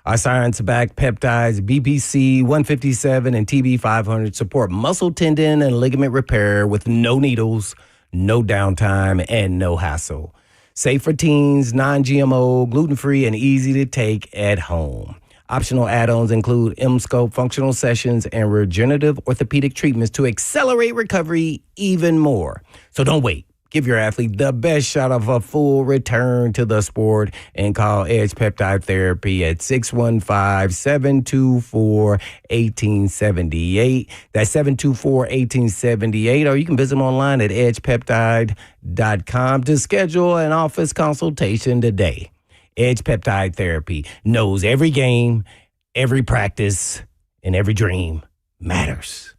Our science-backed peptides, BPC 157 and TB 500, support muscle, tendon, and ligament repair with no needles, no downtime, and no hassle. Safe for teens, non-GMO, gluten-free, and easy to take at home. Optional add-ons include M-Scope functional sessions and regenerative orthopedic treatments to accelerate recovery even more. So don't wait. Give your athlete the best shot of a full return to the sport and call Edge Peptide Therapy at 615-724-1878. That's 724-1878. Or you can visit them online at edgepeptide.com to schedule an office consultation today. Edge Peptide Therapy knows every game, every practice, and every dream matters.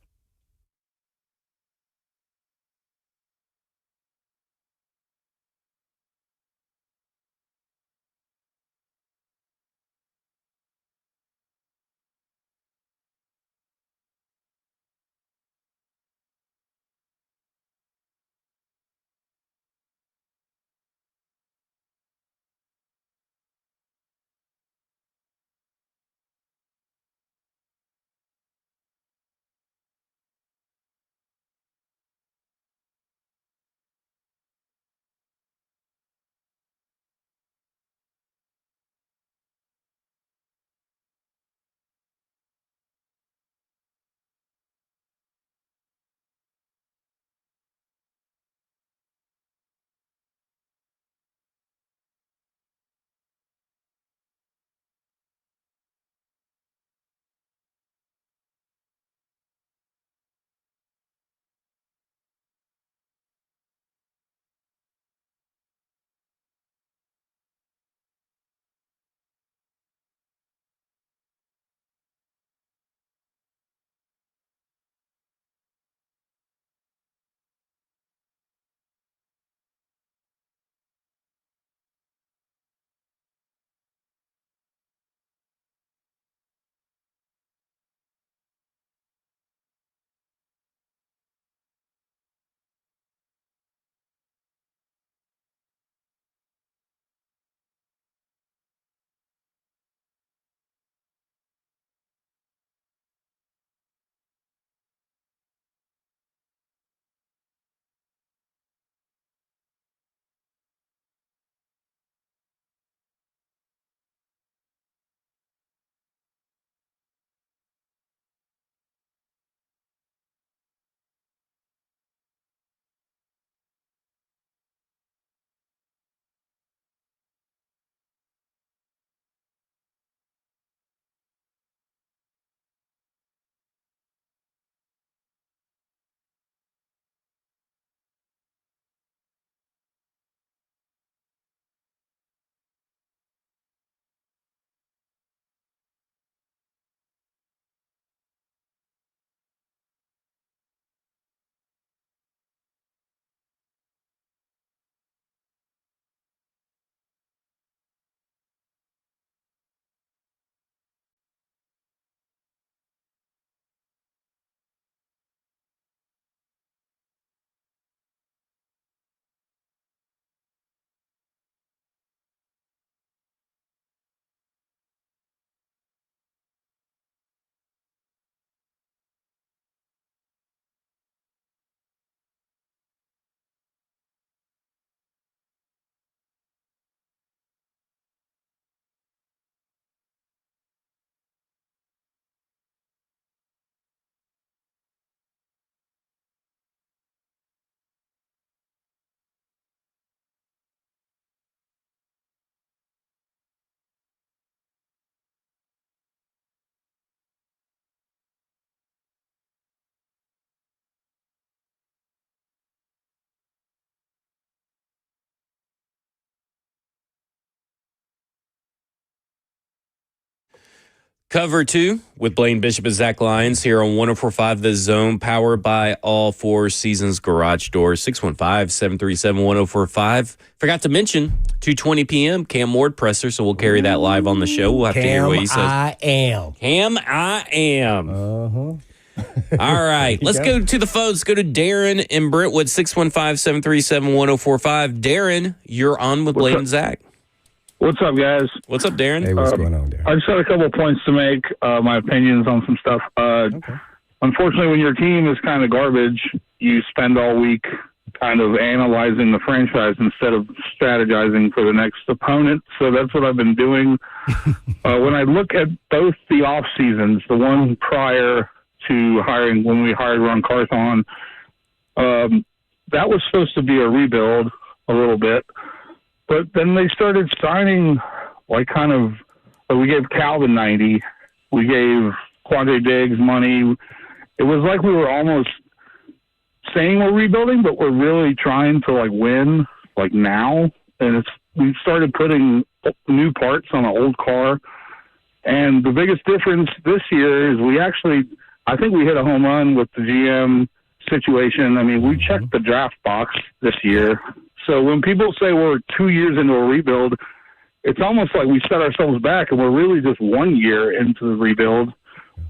Cover 2 with Blaine Bishop and Zach Lyons here on 104.5 The Zone, powered by All Four Seasons Garage Doors, 615-737-1045. Forgot to mention, 2:20 p.m., Cam Ward presser, so we'll carry that live on the show. We'll have to hear what he says. I am. Cam, I am. Uh-huh. All right, let's go to the phones. Go to Darren in Brentwood, 615-737-1045. Darren, you're on with Blaine and Zach. What's up, guys? What's up, Darren? Hey, what's going on there? I just had a couple of points to make, my opinions on some stuff. Unfortunately, when your team is kind of garbage, you spend all week kind of analyzing the franchise instead of strategizing for the next opponent. So that's what I've been doing. When I look at both the off seasons, the one prior to when we hired Ron Carthon, that was supposed to be a rebuild a little bit. But then they started signing, we gave Calvin 90. We gave Quandre Diggs money. It was like we were almost saying we're rebuilding, but we're really trying to, win, now. And we started putting new parts on an old car. And the biggest difference this year is I think we hit a home run with the GM situation. I mean, we checked the draft box this year. So when people say we're 2 years into a rebuild, it's almost like we set ourselves back and we're really just 1 year into the rebuild.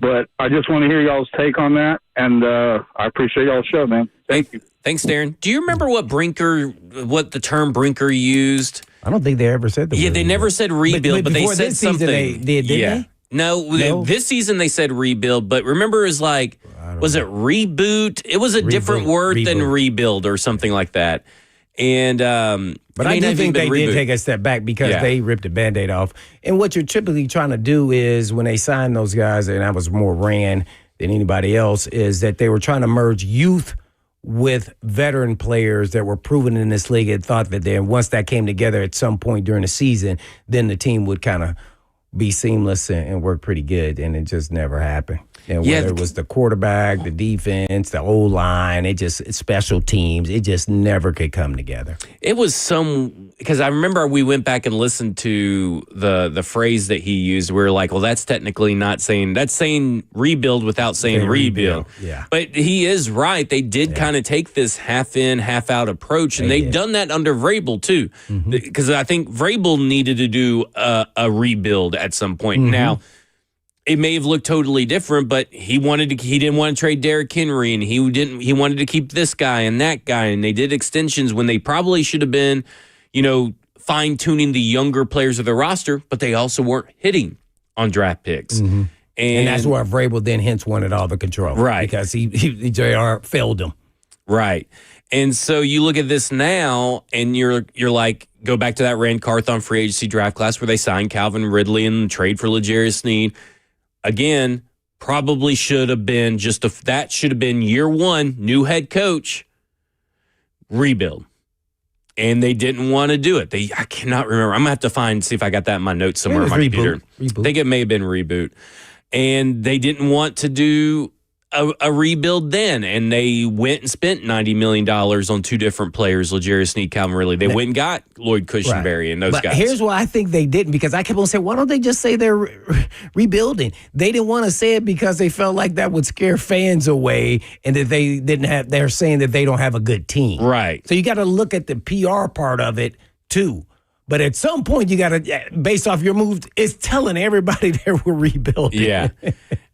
But I just want to hear y'all's take on that, and I appreciate y'all's show, man. Thank you. Thanks, Darren. Do you remember what the term Brinker used? I don't think they ever said that. Yeah, they never said rebuild, but they said something. They did, didn't they? No, this season they said rebuild, but remember it was was it reboot? It was a different word than rebuild or something like that. And but I do think they did take a step back because they ripped the Band-Aid off. And what you're typically trying to do is when they sign those guys, and I was more Rand than anybody else, is that they were trying to merge youth with veteran players that were proven in this league and thought that once that came together at some point during the season, then the team would kind of be seamless and work pretty good. And it just never happened. And whether it was the quarterback, the defense, the O-line, it's special teams. It just never could come together. It was because I remember we went back and listened to the phrase that he used. We were like, well, that's technically that's saying rebuild without saying rebuild. Yeah. But he is right. They did kind of take this half in, half out approach, and they've done that under Vrabel too. Because I think Vrabel needed to do a rebuild at some point. Now, it may have looked totally different, but he didn't want to trade Derrick Henry, and he wanted to keep this guy and that guy, and they did extensions when they probably should have been, fine-tuning the younger players of the roster, but they also weren't hitting on draft picks. And that's where Vrabel then hence wanted all the control. Right. Because JR failed him. Right. And so you look at this now, and you're like, go back to that Rand Carthon free agency draft class where they signed Calvin Ridley and trade for L'Jarius Sneed. Again, probably should have been that should have been year one, new head coach, rebuild. And they didn't want to do it. I cannot remember. I'm going to have to see if I got that in my notes somewhere on my computer. I think it may have been reboot. And they didn't want to do a rebuild then, and they went and spent $90 million on two different players, L'Jarius Sneed, Calvin Ridley. They went and got Lloyd Cushenberry and those guys. Here's why I think they didn't, because I kept on saying, why don't they just say they're rebuilding? They didn't want to say it because they felt like that would scare fans away, and that they're saying that they don't have a good team. Right. So you got to look at the PR part of it too. But at some point, you got to, based off your moves, it's telling everybody that we're rebuilding. Yeah.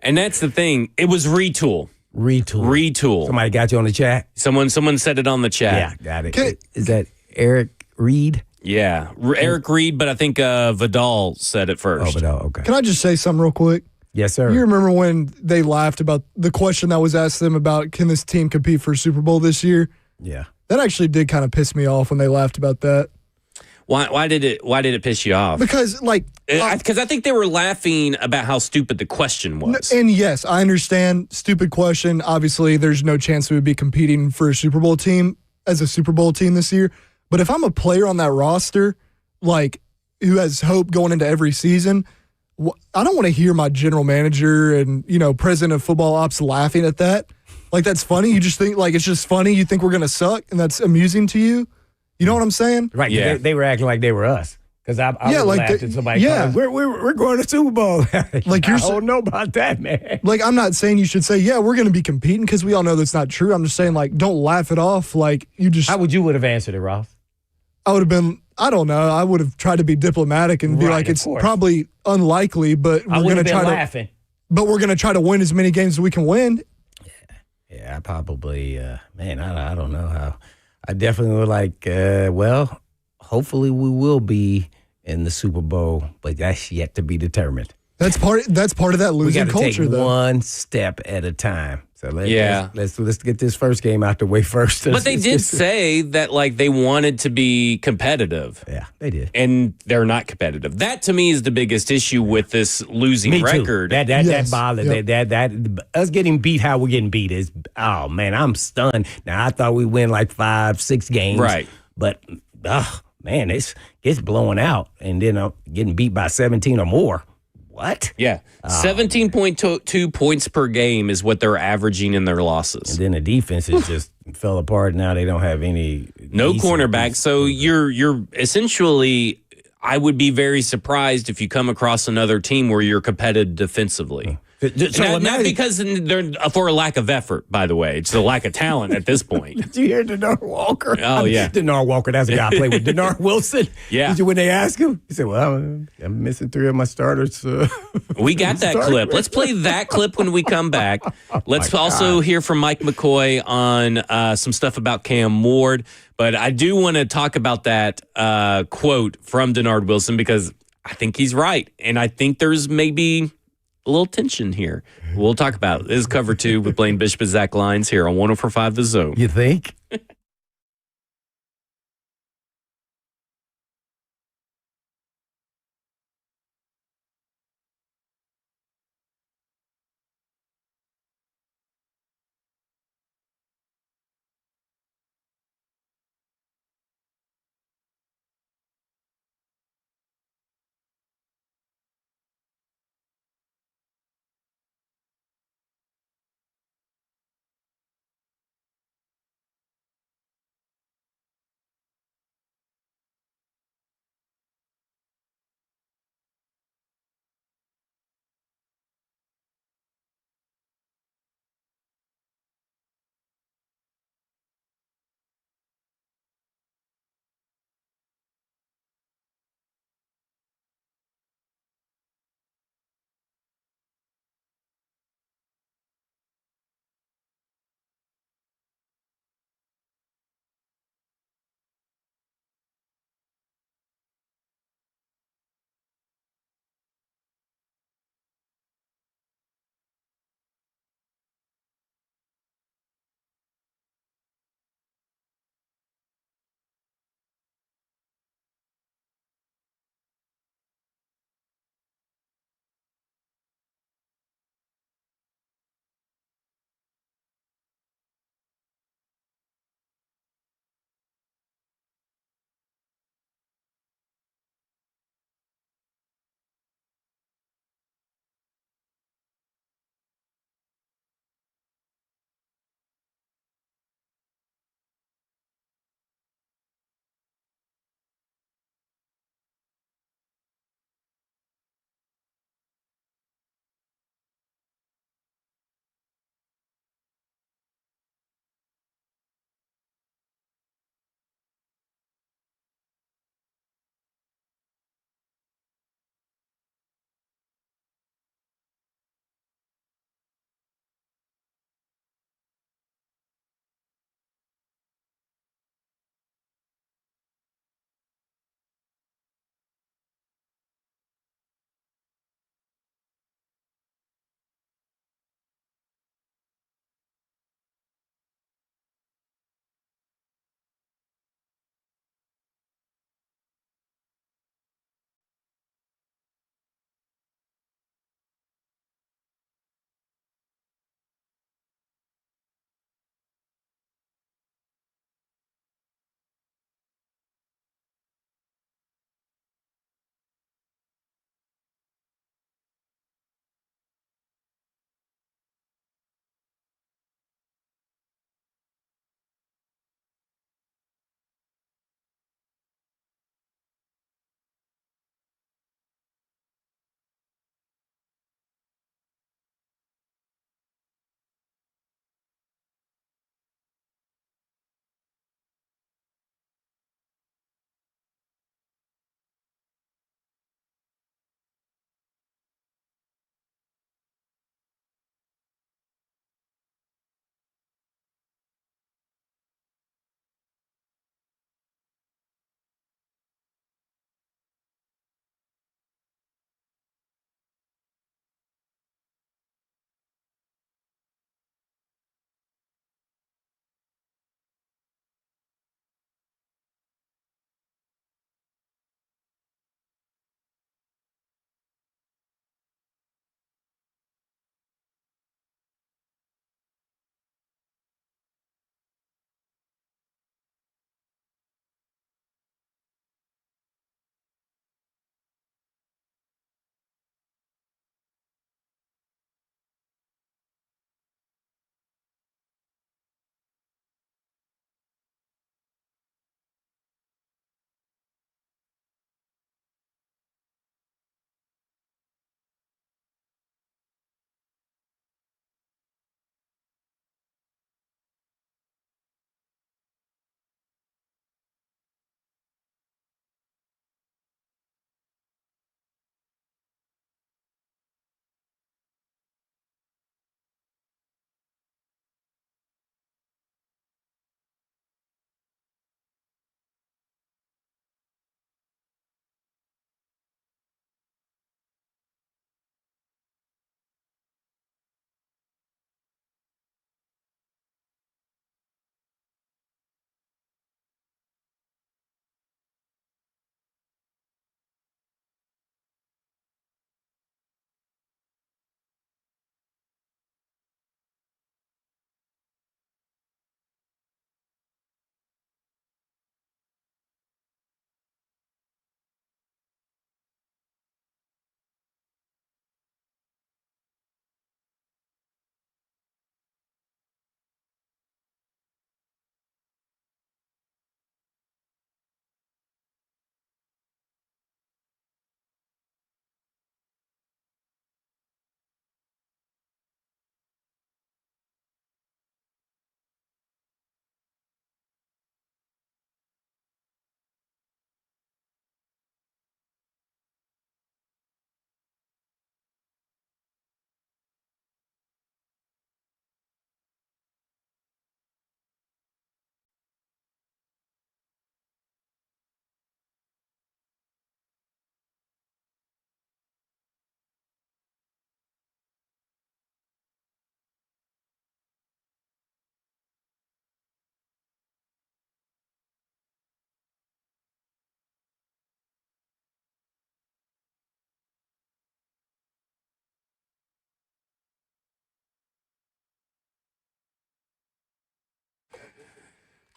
And that's the thing. It was retool. Retool. Somebody got you on the chat? Someone said it on the chat. Yeah, got it. Is that Eric Reed? Yeah. Eric Reed, but I think Vidal said it first. Oh, Vidal, okay. Can I just say something real quick? Yes, sir. You remember when they laughed about the question that was asked them about, can this team compete for a Super Bowl this year? Yeah. That actually did kind of piss me off when they laughed about that. Why did it piss you off? Because I think they were laughing about how stupid the question was. And yes, I understand, stupid question. Obviously, there's no chance we would be competing for a Super Bowl team as a Super Bowl team this year. But if I'm a player on that roster, who has hope going into every season, I don't want to hear my general manager and president of football ops laughing at that. That's funny. You just think it's just funny. You think we're gonna suck, and that's amusing to you. You know what I'm saying? Right. Yeah. They were acting like they were us. Because I laughed at somebody. Yeah. We're going to Super Bowl. I don't know about that, man. I'm not saying you should say, yeah, we're going to be competing, because we all know that's not true. I'm just saying, don't laugh it off. You just. How would you have answered it, Ross? I would have been, I don't know. I would have tried to be diplomatic and be like, it's probably unlikely, but we're going to try laughing. But we're going to try to win as many games as we can win. Yeah, I probably, I don't know how. I definitely would hopefully we will be in the Super Bowl, but that's yet to be determined. That's part of that We losing got to culture, take though. one step at a time. So Yeah. let's get this first game out the way first. But they did say that like they wanted to be competitive. Yeah, they did. And they're not competitive. That to me is the biggest issue with this losing Me too. record. That Yes. bothered. Yep. That us getting beat how we're getting beat is, oh man, I'm stunned. Now I thought we win like 5-6 games, Right. But man, it's blowing out, and then getting beat by 17 or more. What? Yeah. 17.2 points per game is what they're averaging in their losses. And then the defense is just fell apart. Now they don't have any No decent cornerback. So you're essentially, I would be very surprised if you come across another team where you're competitive defensively. So Not because they're for a lack of effort, by the way. It's a lack of talent at this point. Did you hear Denard Walker? Oh, yeah. Denard Walker, that's a guy I played with. Denard Wilson. Yeah. Did you, when they asked him, he said, well, I'm missing 3 of my starters. We got that clip. Let's play that clip when we come back. Let's also hear from Mike McCoy on some stuff about Cam Ward. But I do want to talk about that quote from Denard Wilson because I think he's right. And I think there's maybe a little tension here. We'll talk about it. This is Cover 2 with Blaine Bishop and Zach Lyons here on 104.5 The Zone. You think?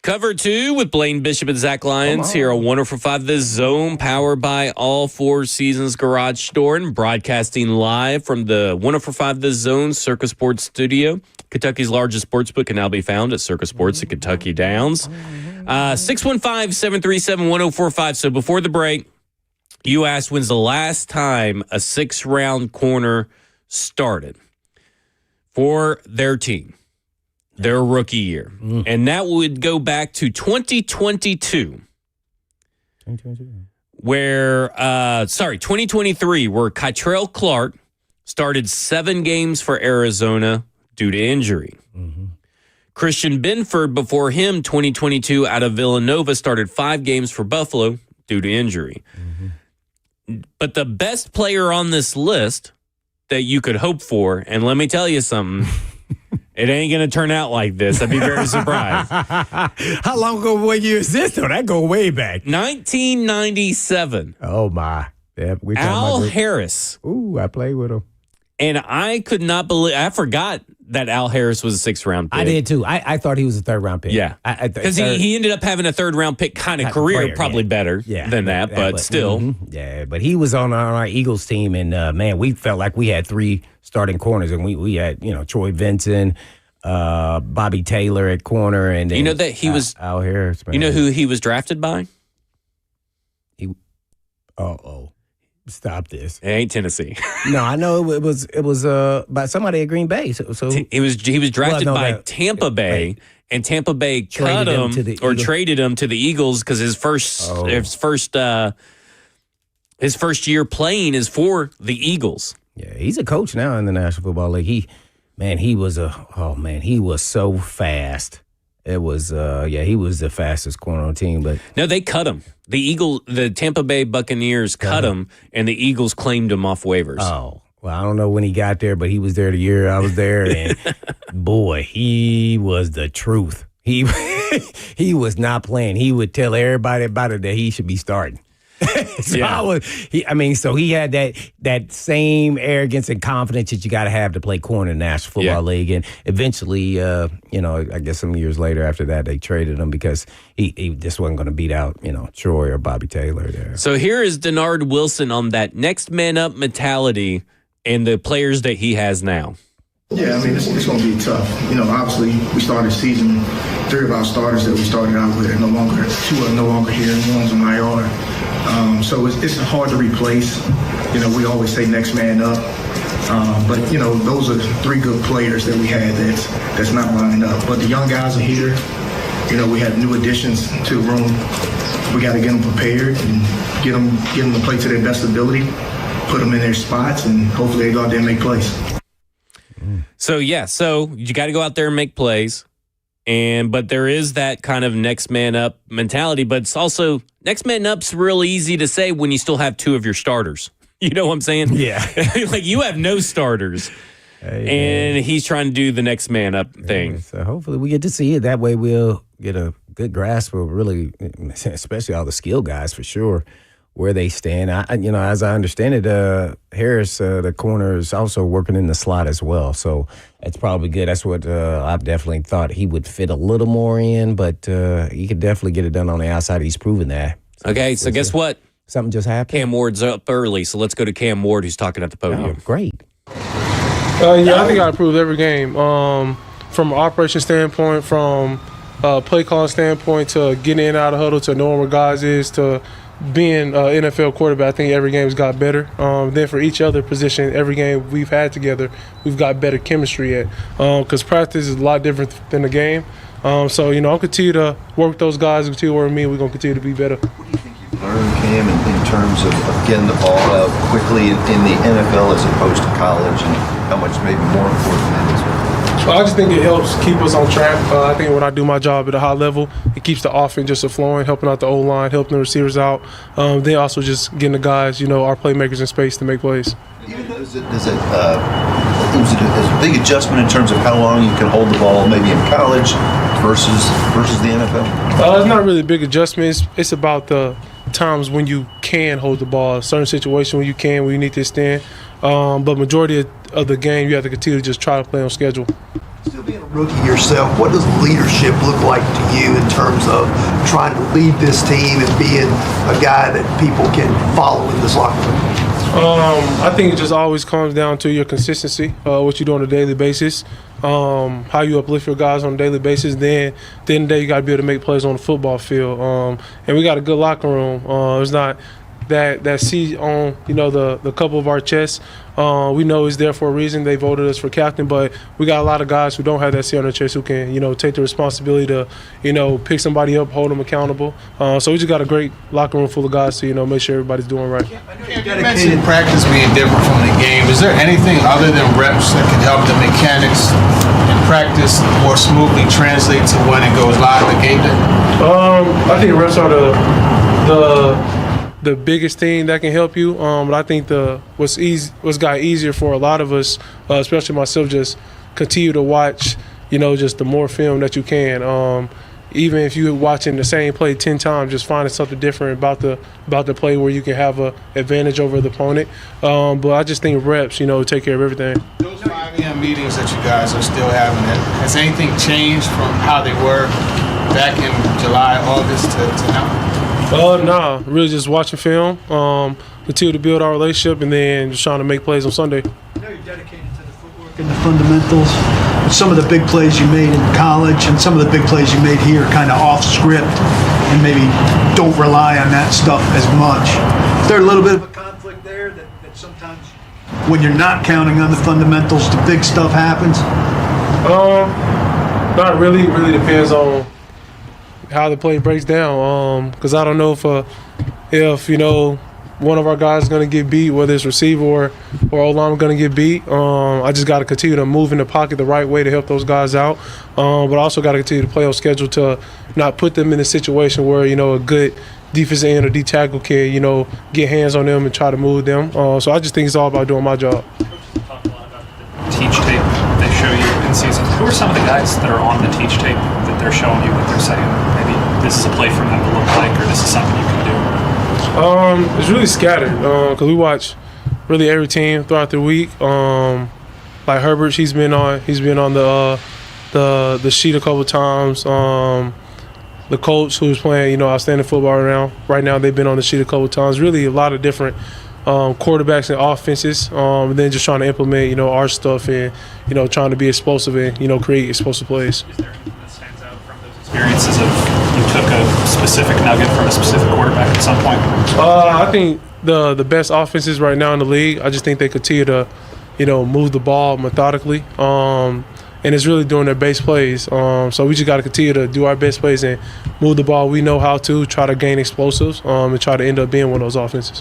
Cover 2 with Blaine Bishop and Zach Lyons here on 104.5 The Zone, powered by All Four Seasons Garage Store and broadcasting live from the 104.5 The Zone Circus Sports Studio. Kentucky's largest sports book can now be found at Circus Sports at Kentucky Downs. 615-737-1045. So before the break, you asked when's the last time a 6-round corner started for their team. Their rookie year. And that would go back to 2022. 2023, where Kytrell Clark started 7 games for Arizona due to injury. Christian Benford, before him, 2022, out of Villanova, started 5 games for Buffalo due to injury. But the best player on this list that you could hope for, and let me tell you something, it ain't going to turn out like this. I'd be very surprised. How long ago, what year is this, though? That go way back. 1997. Oh, my. Yeah, Al Harris. Ooh, I played with him. And I could not believe, I forgot that Al Harris was a 6th-round pick. I did, too. I thought he was a 3rd-round pick. Yeah. Because he ended up having a 3rd-round pick kind of career, probably better than that, but still. Yeah, but he was on our Eagles team, and, man, we felt like we had 3 starting corners, and we had, Troy Vincent, Bobby Taylor at corner, and then, you know that he was Al Harris. Man. You know who he was drafted by? Stop this! It ain't Tennessee. No, I know it was by somebody at Green Bay. So he was drafted by Tampa Bay, and Tampa Bay cut him or traded him to the Eagles because his first year playing is for the Eagles. Yeah, he's a coach now in the National Football League. He was so fast. It was he was the fastest corner on the team, but no, they cut him. The Tampa Bay Buccaneers cut him, and the Eagles claimed him off waivers. Oh, well, I don't know when he got there, but he was there the year I was there, and boy, he was the truth. He was not playing. He would tell everybody about it that he should be starting. So he had that same arrogance and confidence that you got to have to play corner in the National Football League. And eventually, I guess some years later after that, they traded him because he just wasn't going to beat out, Troy or Bobby Taylor there. So here is Denard Wilson on that next man up mentality and the players that he has now. Yeah, I mean, it's going to be tough. Obviously, we started the season, 3 of our starters that we started out with are no longer, 2 are no longer here, and 1's on IR. So it's hard to replace. We always say next man up. But those are 3 good players that we had that's not lining up. But the young guys are here. We have new additions to the room. We got to get them prepared and get them to play to their best ability, put them in their spots, and hopefully they go out there and make plays. So you got to go out there and make plays. But there is that kind of next man up mentality, but it's also next man up's really easy to say when you still have 2 of your starters. You know what I'm saying? Yeah. Like you have no starters. And he's trying to do the next man up thing. Yeah, so hopefully we get to see it. That way we'll get a good grasp of really, especially all the skill guys for sure, where they stand. As I understand it, Harris, the corner, is also working in the slot as well. So that's probably good. That's what I've definitely thought he would fit a little more in, but he could definitely get it done on the outside. He's proven that. Okay, so guess what? Something just happened. Cam Ward's up early, so let's go to Cam Ward, who's talking at the podium. Oh, great. I think I improved every game. From an operation standpoint, from a play calling standpoint, to getting in and out of huddle, to knowing where guys is, to being an NFL quarterback. I think every game's got better. Then for each other position, every game we've had together, we've got better chemistry at. Because practice is a lot different than the game. I'll continue to work with those guys, continue to work with me. We're going to continue to be better. What do you think you've learned, Cam, in terms of getting the ball out quickly in the NFL as opposed to college, and how much maybe more important that is? I just think it helps keep us on track. I think when I do my job at a high level, it keeps the offense just flowing, helping out the O-line, helping the receivers out. Then also just getting the guys, our playmakers in space to make plays. Was it a big adjustment in terms of how long you can hold the ball maybe in college versus the NFL? It's not really a big adjustment. It's about the times when you can hold the ball, a certain situation when you need to extend. But majority of the game, you have to continue to just try to play on schedule. Still being Rookie yourself, what does leadership look like to you in terms of trying to lead this team and being a guy that people can follow in this locker room? I think it just always comes down to your consistency, what you do on a daily basis, how you uplift your guys on a daily basis. Then at the end of the day, you got to be able to make plays on the football field. And we got a good locker room. It's not that seat on, the couple of our chests. We know it's there for a reason. They voted us for captain, but we got a lot of guys who don't have that seat on their chest who can, take the responsibility to, pick somebody up, hold them accountable. So we just got a great locker room full of guys to, make sure everybody's doing right. You mentioned practice being different from the game. Is there anything other than reps that can help the mechanics in practice more smoothly translate to when it goes live the game day? I think reps are the biggest thing that can help you, but I think what's got easier for a lot of us, especially myself, just continue to watch, just the more film that you can. Even if you're watching the same play 10 times, just finding something different about the play where you can have an advantage over the opponent. But I just think reps, take care of everything. Those 5 a.m. meetings that you guys are still having, has anything changed from how they were back in July, August to now? Nah, really just watching film, continue to build our relationship, and then just trying to make plays on Sunday. I know you're dedicated to the footwork and the fundamentals, but some of the big plays you made in college and some of the big plays you made here kind of off script and maybe don't rely on that stuff as much. Is there a little bit of a conflict there that sometimes when you're not counting on the fundamentals, the big stuff happens? Not really. It really depends on how the play breaks down, because I don't know if one of our guys is going to get beat, whether it's receiver or O-line going to get beat. I just got to continue to move in the pocket the right way to help those guys out, but I also got to continue to play on schedule to not put them in a situation where a good defensive end or D tackle can get hands on them and try to move them. So I just think it's all about doing my job. Talk a lot about the teach tape they show you in season. Who are some of the guys that are on the teach tape that they're showing you that they're saying maybe this is a play for them to look like, or this is something you can do? It's really scattered because we watch really every team throughout the week. Like Herbert, he's been on the sheet a couple times. The Colts, who's playing outstanding football right now, they've been on the sheet a couple times. Really a lot of different quarterbacks and offenses, and then just trying to implement our stuff and trying to be explosive and create explosive plays. Is there anything that stands out from those experiences of you took a specific nugget from a specific quarterback at some point? I think the best offenses right now in the league, I just think they continue to move the ball methodically, and it's really doing their base plays. So we just got to continue to do our best plays and move the ball. We know how to try to gain explosives and try to end up being one of those offenses.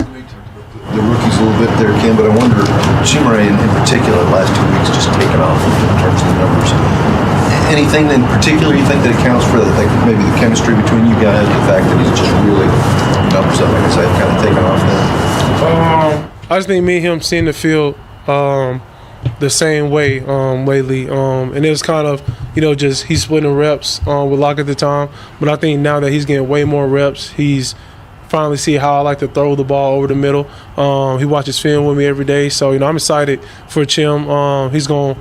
The rookies a little bit there, Ken, but I wonder, Chimere in particular, the last 2 weeks just taken off in terms of the numbers. Anything in particular you think that accounts for maybe the chemistry between you guys, the fact that he's just really numbers up, like I said, kind of taken off there? I just think me and him seeing the field the same way lately, and it was kind of just he's splitting reps with Locke at the time, but I think now that he's getting way more reps, he's finally see how I like to throw the ball over the middle. He watches film with me every day, so I'm excited for Chim. He's gonna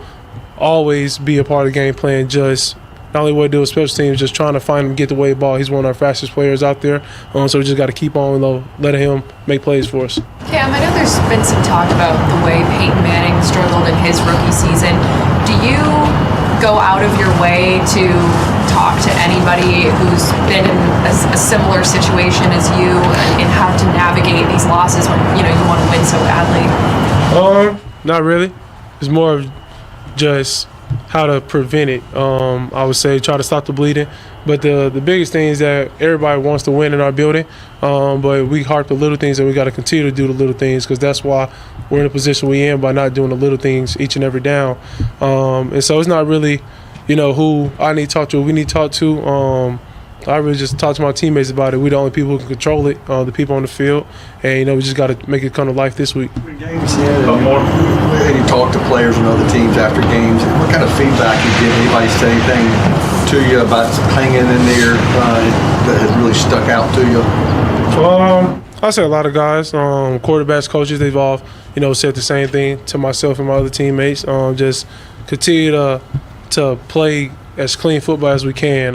always be a part of the game plan. Just not only what to do with special teams, just trying to find him, get the way ball. He's one of our fastest players out there, so we just got to keep on letting him make plays for us. Cam, I know there's been some talk about the way Peyton Manning struggled in his rookie season. Do you go out of your way to talk to anybody who's been in a similar situation as you and how to navigate these losses when you want to win so badly? Not really. It's more of just how to prevent it. I would say try to stop the bleeding. But the biggest thing is that everybody wants to win in our building, but we harp the little things, and we got to continue to do the little things because that's why we're in the position we're in by not doing the little things each and every down. And so it's not really, who I need to talk to, we need to talk to. I really just talk to my teammates about it. We're the only people who can control it, the people on the field. And, we just got to make it come to life this week. Games and you talk to players and other teams after games. What kind of feedback you give? Anybody say anything to you about hanging in there that has really stuck out to you? I say a lot of guys, quarterbacks, coaches, they've all, said the same thing to myself and my other teammates. Just continue to to play as clean football as we can.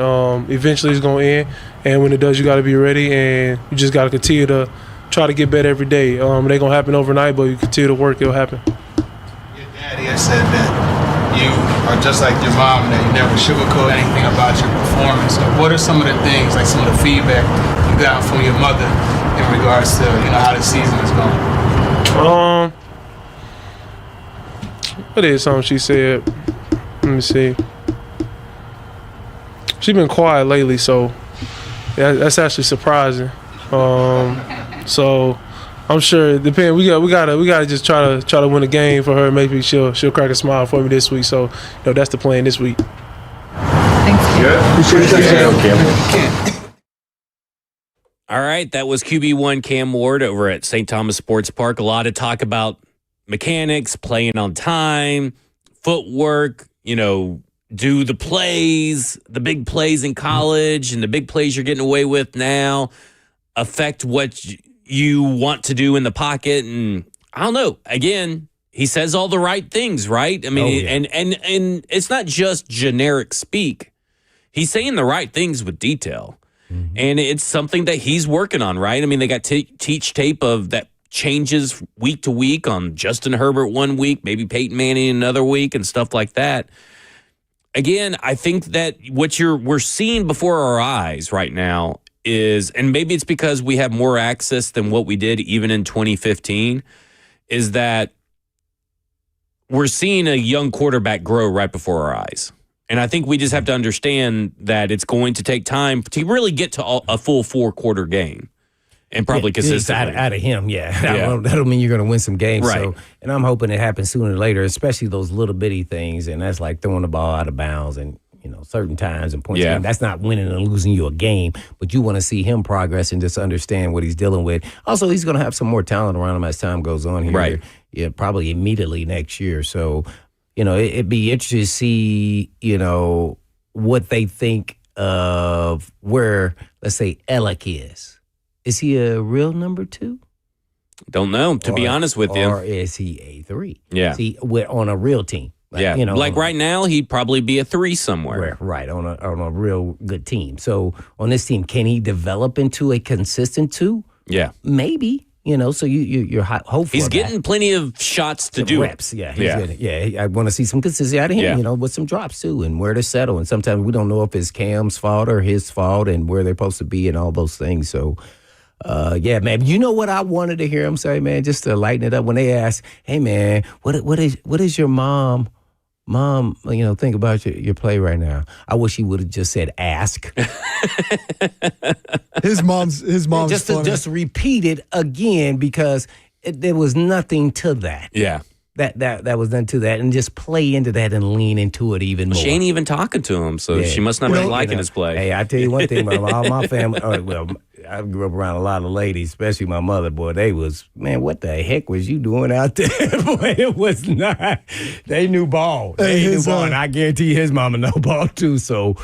Eventually it's going to end, and when it does, you got to be ready, and you just got to continue to try to get better every day. They're going to happen overnight, but you continue to work, it'll happen. Your daddy has said that you are just like your mom, that you never sugarcoat anything about your performance. So what are some of the things, like some of the feedback you got from your mother in regards to, how the season is going? What is something she said? Let me see. She's been quiet lately, so that's actually surprising. So I'm sure it depends. We gotta just try to win a game for her. Maybe she'll crack a smile for me this week. So that's the plan this week. Thanks. All right, that was QB1 Cam Ward over at St. Thomas Sports Park. A lot of talk about mechanics, playing on time, footwork, do the plays, the big plays in college and the big plays you're getting away with now affect what you want to do in the pocket. And I don't know. Again, he says all the right things, right? I mean, and it's not just generic speak. He's saying the right things with detail. Mm-hmm. And it's something that he's working on, right? I mean, they got teach tape of that changes week to week on Justin Herbert one week, maybe Peyton Manning another week and stuff like that. Again, I think that what we're seeing before our eyes right now is, and maybe it's because we have more access than what we did even in 2015, is that we're seeing a young quarterback grow right before our eyes. And I think we just have to understand that it's going to take time to really get to a full 4-quarter game. And probably consistently. Out of him, That'll mean you're going to win some games. Right. So, and I'm hoping it happens sooner or later, especially those little bitty things. And that's like throwing the ball out of bounds and, certain times and points. Yeah. That's not winning and losing you a game, but you want to see him progress and just understand what he's dealing with. Also, he's going to have some more talent around him as time goes on here. Right. Yeah, probably immediately next year. So, it'd be interesting to see, what they think of where, let's say, Alec is. Is he a real number 2? Don't know, to be honest with you. Or is he a 3? Yeah. Is he on a real team? Like right now, he'd probably be a 3 somewhere. Right, on a real good team. So on this team, can he develop into a consistent 2? Yeah. Maybe. So you're hopeful. He's getting plenty of shots to do reps. I want to see some consistency out of him. With some drops too, and where to settle. And sometimes we don't know if it's Cam's fault or his fault, and where they're supposed to be, and all those things. So. Man. You know what I wanted to hear him say, man, just to lighten it up when they ask, "Hey, man, what is your mom think about your play right now?" I wish he would have just said, "Ask." His mom's just repeat it again because there was nothing to that. Yeah. That was nothing to that, and just play into that and lean into it even more. She ain't even talking to him, so she must not be liking his play. Hey, I tell you one thing, all my family. I grew up around a lot of ladies, especially my mother. Boy, they was, man, what the heck was you doing out there? Boy, it was not. They knew ball. And I guarantee his mama know ball too. So,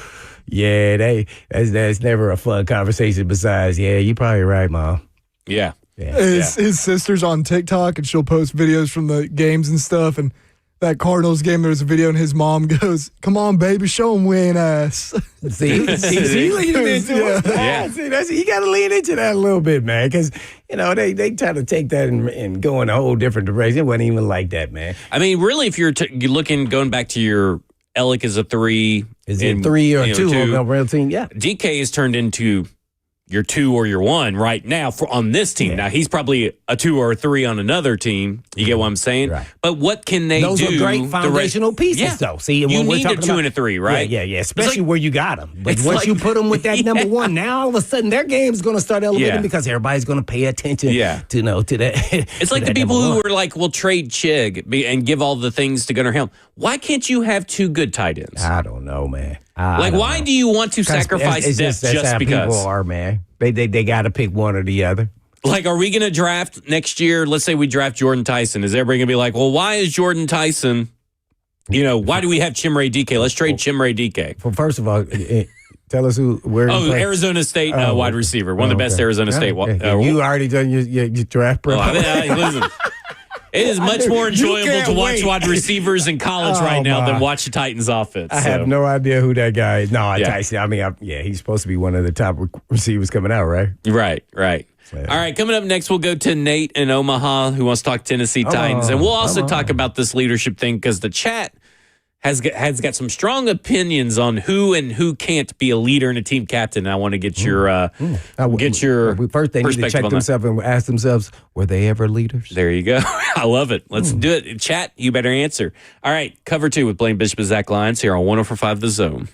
yeah, that's never a fun conversation. Besides, you're probably right, Mom. Yeah. His sister's on TikTok, and she'll post videos from the games and stuff. And that Cardinals game, there was a video, and his mom goes, "Come on, baby, show him win ass." See, leaning into it. Yeah. See, you got to lean into that a little bit, man, because they try to take that and go in a whole different direction. It wasn't even like that, man. I mean, really, if you're looking, going back to your Alec is a 3, is it 3 or 2 on a real team? Yeah, DK has turned into your 2 or your 1 right now on this team. Yeah. Now, he's probably a 2 or a 3 on another team. You get what I'm saying? Right. But what can they do? Those are great foundational pieces, though. See, you need a 2 and a 3, right? Yeah. Especially where you got them. But once you put them with that number 1, now all of a sudden their game's going to start elevating because everybody's going to pay attention to that. It's like the people who were like, we'll trade Chig and give all the things to Gunnar Helm. Why can't you have 2 good tight ends? I don't know, man. Why do you want to sacrifice depth just because? People are, man. They got to pick one or the other. Like, are we going to draft next year? Let's say we draft Jordan Tyson. Is everybody going to be like, well, why is Jordan Tyson, why do we have Chimere DK? Let's trade Chimere DK. Well, first of all, tell us where. Arizona State wide receiver. One of the best Arizona State. You already done your draft prep. Listen. It is much more enjoyable to watch wide receivers in college right now than watch the Titans offense. I have no idea who that guy is. No, Yeah. Tyson. I mean, he's supposed to be one of the top receivers coming out, right? Right. All right, coming up next, we'll go to Nate in Omaha who wants to talk Tennessee Titans. And we'll also talk about this leadership thing because the chat has got some strong opinions on who and who can't be a leader and a team captain. And I want to get your First, they need to check themselves and ask themselves, were they ever leaders? There you go. I love it. Let's do it. Chat, you better answer. All right, cover 2 with Blaine Bishop and Zach Lyons here on 104.5 The Zone.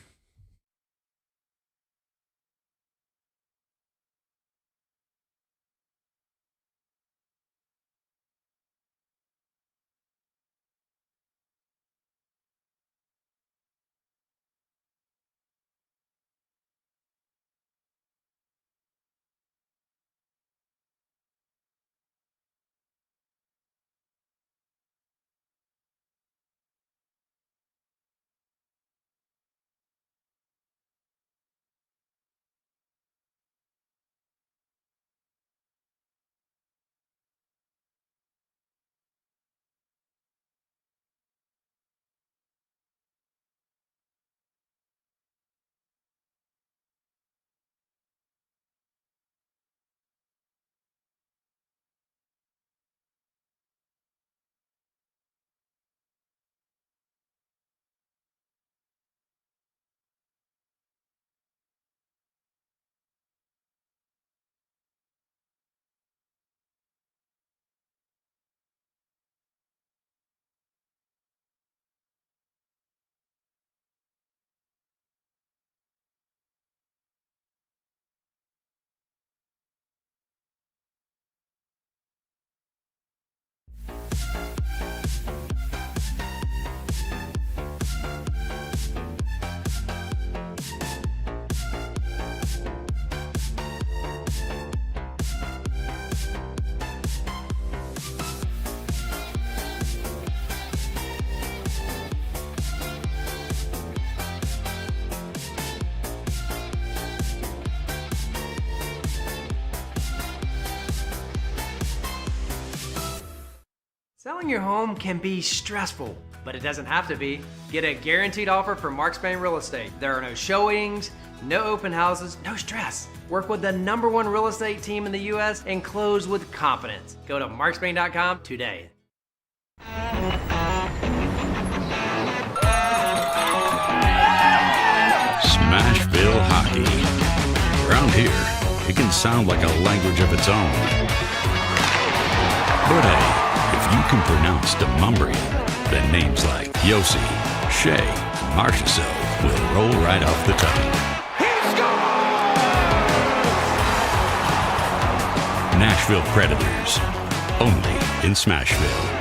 Selling your home can be stressful, but it doesn't have to be. Get a guaranteed offer from Mark Spain Real Estate. There are no showings, no open houses, no stress. Work with the #1 real estate team in the U.S. and close with confidence. Go to markspain.com today. Smashville hockey. Around here, it can sound like a language of its own. But hey, if you can pronounce Demumbrian, then names like Yossi, Shea, and Marchessault will roll right off the tongue. Nashville Predators, only in Smashville.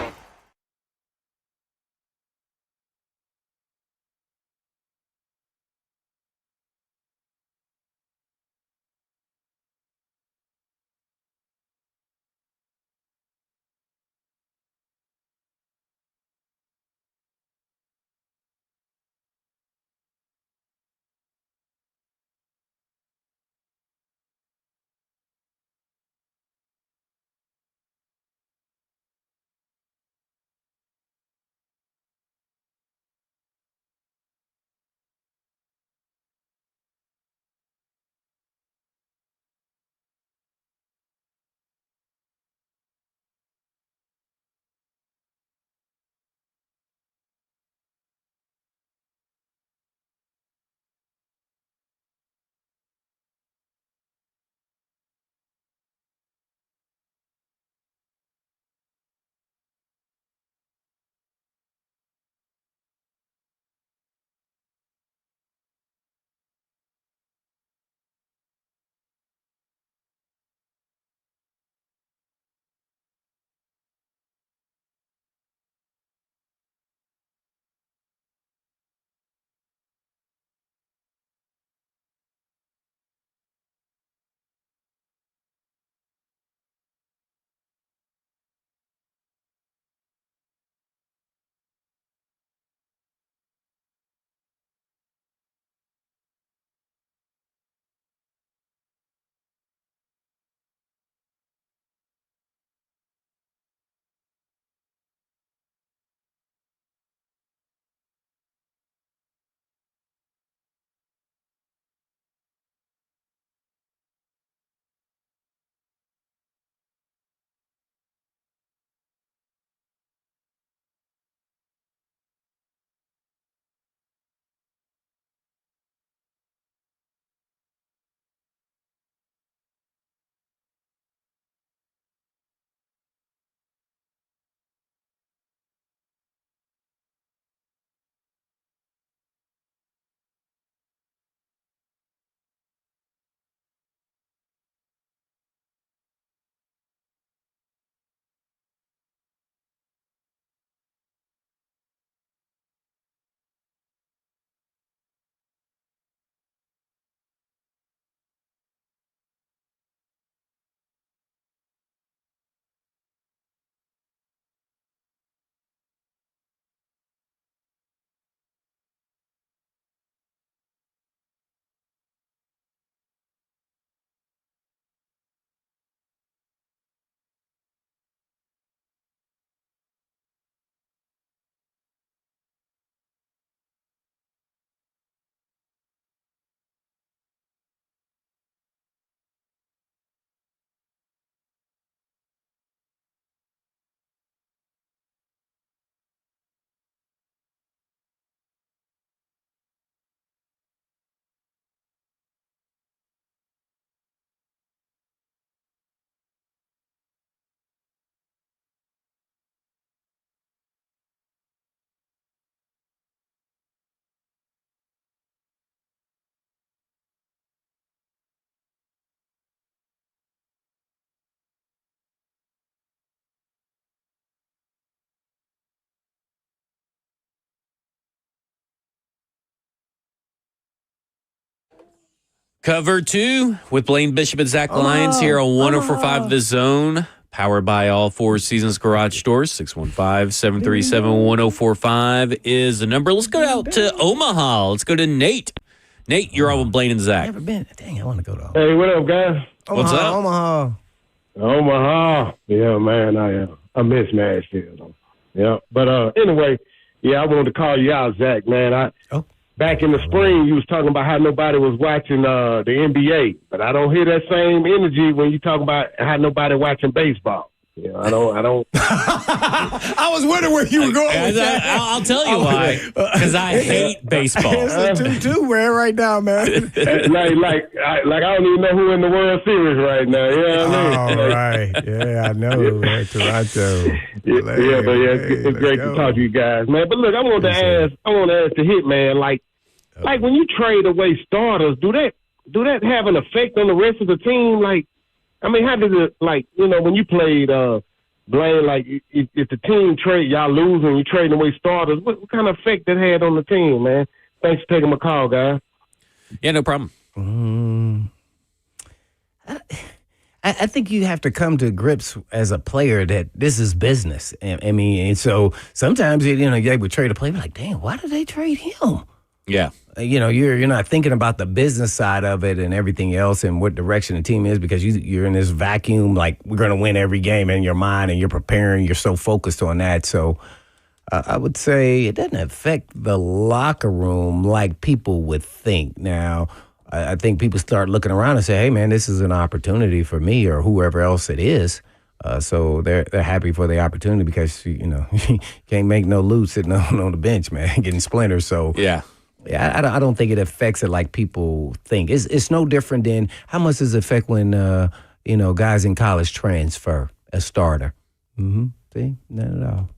Cover 2 with Blaine Bishop and Zach Lyons here on 104.5 The Zone. Powered by all Four Seasons Garage Stores. 615-737-1045 is the number. Let's go out to Omaha. Let's go to Nate. Nate, you're on with Blaine and Zach. Never been. Dang, I want to go to. Hey, what up, guys? What's up? Omaha. Yeah, man, I miss Nashville. Yeah, but anyway, yeah, I wanted to call you out, Zach, man. Back in the spring, you was talking about how nobody was watching the NBA, but I don't hear that same energy when you talk about how nobody watching baseball. You know, I don't. I was wondering where you were going with that. I'll tell you why. Because I hate baseball. It's a 2-2 man right now, man. like I don't even know who in the World Series right now. You know what I mean? All right. Yeah, I know. Man. Toronto. It's great to talk to you guys, man. But look, I want to ask the Hitman, like when you trade away starters, do that have an effect on the rest of the team? Like, I mean, how does it, like, you know, when you played Blaine, like, if the team trade, y'all lose and you trading away starters, what kind of effect that had on the team, man? Thanks for taking my call, guys. Yeah, no problem. I think you have to come to grips as a player that this is business. I mean, and so sometimes, you know, they would trade a player, like, damn, why did they trade him? Yeah. You know, you're not thinking about the business side of it and everything else and what direction the team is because you're in this vacuum, like we're going to win every game in your mind and you're preparing. You're so focused on that. So I would say it doesn't affect the locker room like people would think. Now, I think people start looking around and say, hey, man, this is an opportunity for me or whoever else it is. So they're happy for the opportunity because, you know, you can't make no loot sitting on the bench, man, getting splinters. So, yeah. Yeah, I don't think it affects it like people think. It's no different than how much does it affect when, you know, guys in college transfer as starter? See? Not at all.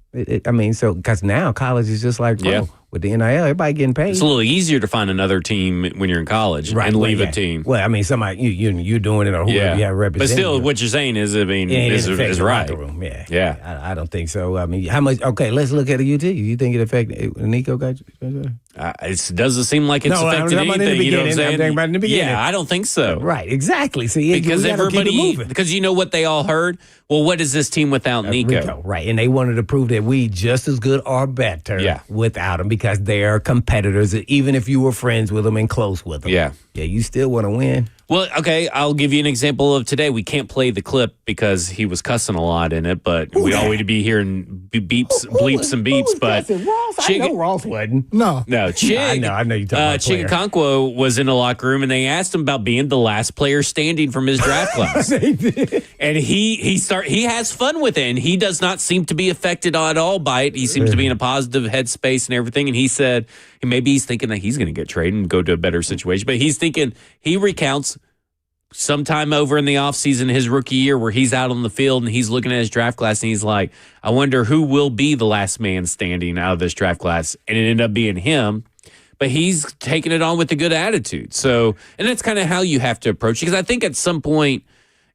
I mean, so because now college is just like, bro, with the NIL, everybody getting paid. It's a little easier to find another team when you're in college and leave a team. Well, I mean, somebody you're doing it or whoever you have representing. But still, what you're saying is, I mean, is right. Room. Yeah. I don't think so. I mean, how much? Okay, let's look at the UT. You think it affected Nico? Got you? It doesn't seem like it's affected anything. You know what I'm saying? I'm about in the beginning. Yeah, I don't think so. Right, exactly. See, because everybody, because you know what they all heard. Well, what is this team without Nico? Right, and they wanted to prove that we just as good or better without him because they are competitors. Even if you were friends with them and close with them, yeah, you still want to win. Well, okay, I'll give you an example of today. We can't play the clip because he was cussing a lot in it, but we always be hearing bleeps and beeps. But I know Ross wasn't. No, Chig. I know you talking about Chig was in the locker room, and they asked him about being the last player standing from his draft class. They did. And he has fun with it, and he does not seem to be affected at all by it. He seems to be in a positive headspace and everything. And he said maybe he's thinking that he's going to get traded and go to a better situation, but he's thinking he recounts sometime over in the offseason, his rookie year, where he's out on the field and he's looking at his draft class and he's like, I wonder who will be the last man standing out of this draft class. And it ended up being him, but he's taking it on with a good attitude. So, and that's kind of how you have to approach it. Because I think at some point,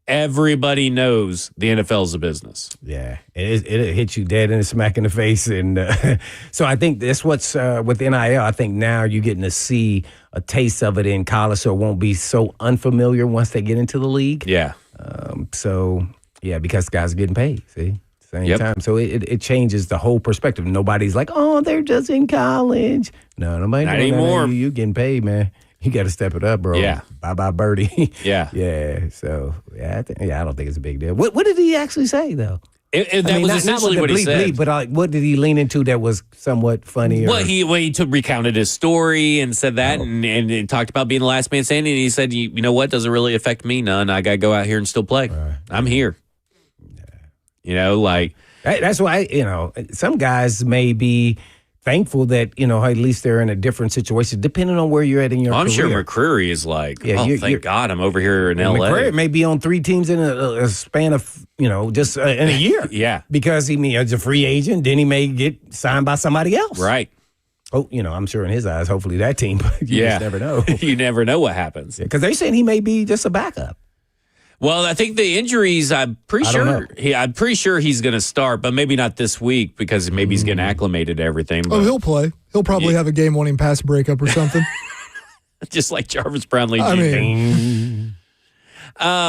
everybody knows the NFL is a business. Yeah, it hits you dead in the smack in the face. And so I think that's what's with NIL. I think now you're getting to see a taste of it in college, so it won't be so unfamiliar once they get into the league. Yeah. So, yeah, because guys are getting paid, see? Same time. So it changes the whole perspective. Nobody's like, oh, they're just in college. No, nobody not anymore. You getting paid, man. You got to step it up, bro. Yeah. Bye-bye, birdie. Yeah. Yeah. So, I don't think it's a big deal. What did he actually say, though? That was essentially what he said. But what did he lean into that was somewhat funny? Well, he recounted his story and said that and talked about being the last man standing. And he said, you know what? Doesn't really affect me none. I got to go out here and still play. Right. I'm here. Yeah. You know, like. That's why, some guys may be thankful that, at least they're in a different situation, depending on where you're at in your career. I'm sure McCreary is like, thank God I'm over here in L.A. McCreary may be on 3 teams in a span of, just in a year. Yeah. Because he's a free agent, then he may get signed by somebody else. Right. Oh, I'm sure in his eyes, hopefully that team, but you just never know. You never know what happens. Because they're saying he may be just a backup. Well, I think the injuries, I'm pretty sure he's going to start, but maybe not this week because maybe he's getting acclimated to everything. But he'll play. He'll probably have a game-winning pass breakup or something. Just like Jarvis Brownlee Jr. I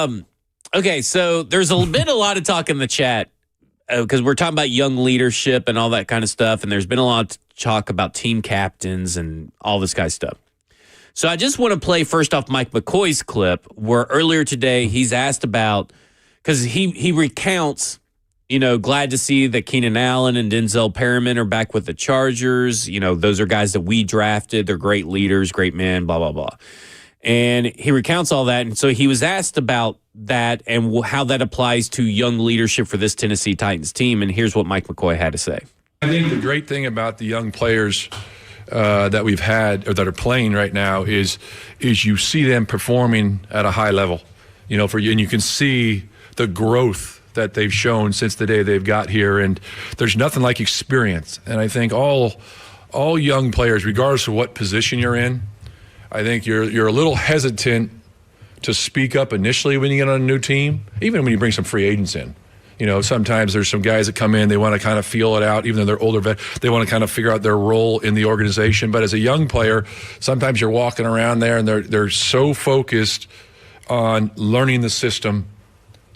mean, Okay, so there's a lot of talk in the chat because we're talking about young leadership and all that kind of stuff, and there's been a lot of talk about team captains and all this kind of stuff. So I just want to play first off Mike McCoy's clip where earlier today he's asked about, because he recounts, glad to see that Keenan Allen and Denzel Perryman are back with the Chargers. Those are guys that we drafted. They're great leaders, great men, blah, blah, blah. And he recounts all that. And so he was asked about that and how that applies to young leadership for this Tennessee Titans team. And here's what Mike McCoy had to say. I think the great thing about the young players that we've had or that are playing right now is you see them performing at a high level, and you can see the growth that they've shown since the day they've got here. And there's nothing like experience. And I think all young players, regardless of what position you're in, I think you're a little hesitant to speak up initially when you get on a new team, even when you bring some free agents in. Sometimes there's some guys that come in, they want to kind of feel it out, even though they're older, they want to kind of figure out their role in the organization. But as a young player, sometimes you're walking around there and they're so focused on learning the system,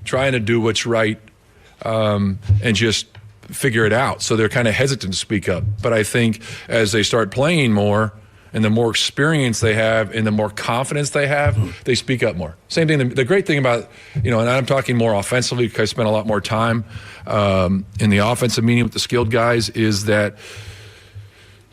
trying to do what's right, and just figure it out. So they're kind of hesitant to speak up. But I think as they start playing more, and the more experience they have and the more confidence they have, they speak up more. Same thing. The great thing about, and I'm talking more offensively because I spent a lot more time in the offensive meeting with the skilled guys, is that,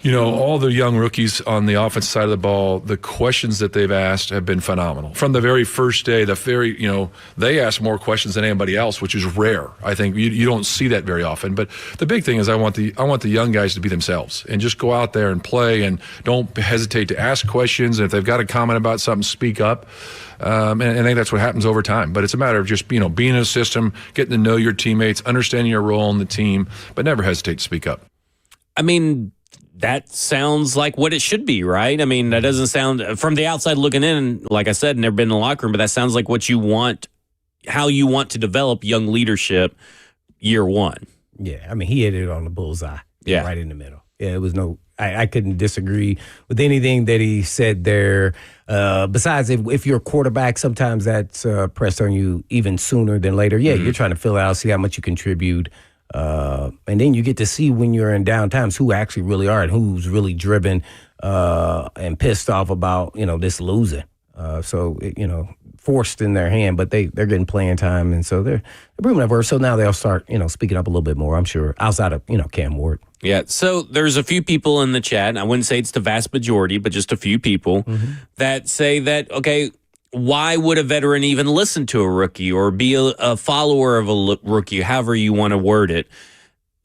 all the young rookies on the offensive side of the ball, the questions that they've asked have been phenomenal. From the very first day, they ask more questions than anybody else, which is rare. I think you don't see that very often. But the big thing is I want the young guys to be themselves and just go out there and play and don't hesitate to ask questions. And if they've got a comment about something, speak up. And I think that's what happens over time. But it's a matter of just, being in a system, getting to know your teammates, understanding your role in the team, but never hesitate to speak up. I mean, that sounds like what it should be, right? I mean, that doesn't sound, from the outside looking in, like I said, never been in the locker room, but that sounds like what you want, how you want to develop young leadership year one. Yeah, I mean, he hit it on the bullseye. Yeah. Right in the middle. Yeah, it was I couldn't disagree with anything that he said there. Besides, if you're a quarterback, sometimes that's pressed on you even sooner than later. Yeah, You're trying to fill out, see how much you contribute. And then you get to see when you're in down times who actually really are and who's really driven and pissed off about, this losing. So, forced in their hand, but they're getting playing time. And so they're bringing that word. So now they'll start, speaking up a little bit more, I'm sure, outside of, Cam Ward. Yeah. So there's a few people in the chat, and I wouldn't say it's the vast majority, but just a few people that say that, okay, why would a veteran even listen to a rookie or be a follower of a rookie, however you want to word it?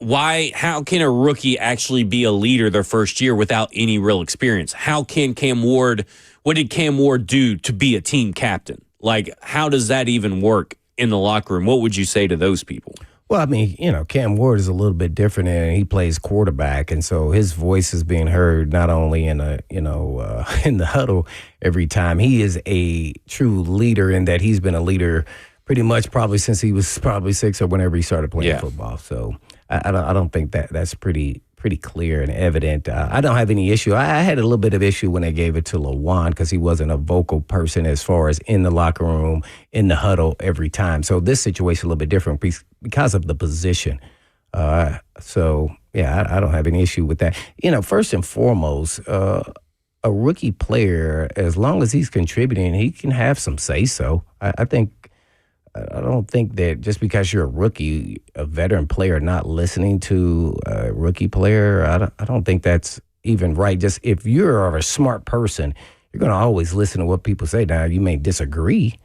How can a rookie actually be a leader their first year without any real experience? What did Cam Ward do to be a team captain? Like, how does that even work in the locker room? What would you say to those people? Well, I mean, Cam Ward is a little bit different, and he plays quarterback, and so his voice is being heard not only in in the huddle every time. He is a true leader in that he's been a leader pretty much probably since he was probably 6 or whenever he started playing football. So I don't think that's pretty clear and evident. I don't have any issue. I had a little bit of issue when they gave it to Lawan because he wasn't a vocal person as far as in the locker room, in the huddle every time. So this situation is a little bit different because of the position. So, yeah, I don't have any issue with that. First and foremost, a rookie player, as long as he's contributing, he can have some say-so. I don't think that just because you're a rookie, a veteran player not listening to a rookie player, I don't think that's even right. Just if you're a smart person, you're going to always listen to what people say. Now, you may disagree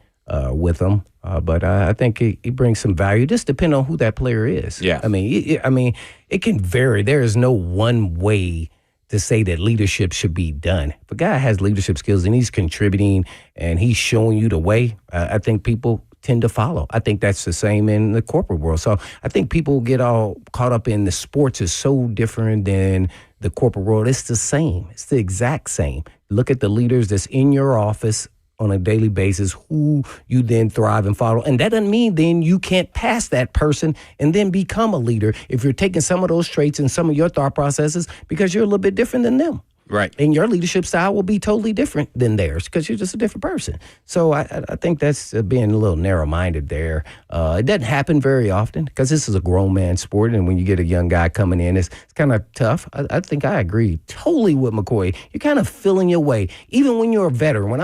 with them, but I think he brings some value. Just depending on who that player is. Yeah. I mean, it can vary. There is no one way to say that leadership should be done. If a guy has leadership skills and he's contributing and he's showing you the way, I think people tend to follow. I think that's the same in the corporate world. So I think people get all caught up in the sports is so different than the corporate world. It's the same. It's the exact same. Look at the leaders that's in your office on a daily basis, who you then thrive and follow. And that doesn't mean then you can't pass that person and then become a leader if you're taking some of those traits and some of your thought processes because you're a little bit different than them. Right. And your leadership style will be totally different than theirs because you're just a different person. So I think that's being a little narrow-minded there. It doesn't happen very often because this is a grown man sport, and when you get a young guy coming in, it's kind of tough. I think I agree totally with McCoy. You're kind of feeling your way. Even when you're a veteran. When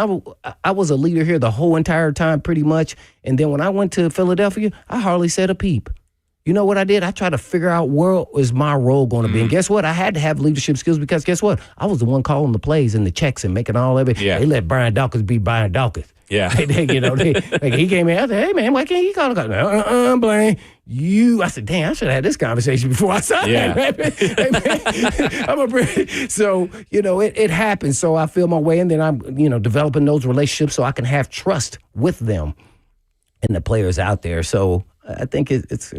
I was a leader here the whole entire time pretty much, and then when I went to Philadelphia, I hardly said a peep. You know what I did? I tried to figure out where is my role going to be. And guess what? I had to have leadership skills because guess what? I was the one calling the plays and the checks and making all of it. Yeah. They let Brian Dawkins be Brian Dawkins. Yeah. Like he came in, I said, hey, man, why can't he call the Blaine, you. I said, dang, I should have had this conversation before I signed. Yeah. Hey, man, so, it happens. So I feel my way, and then I'm, developing those relationships so I can have trust with them and the players out there. So I think it's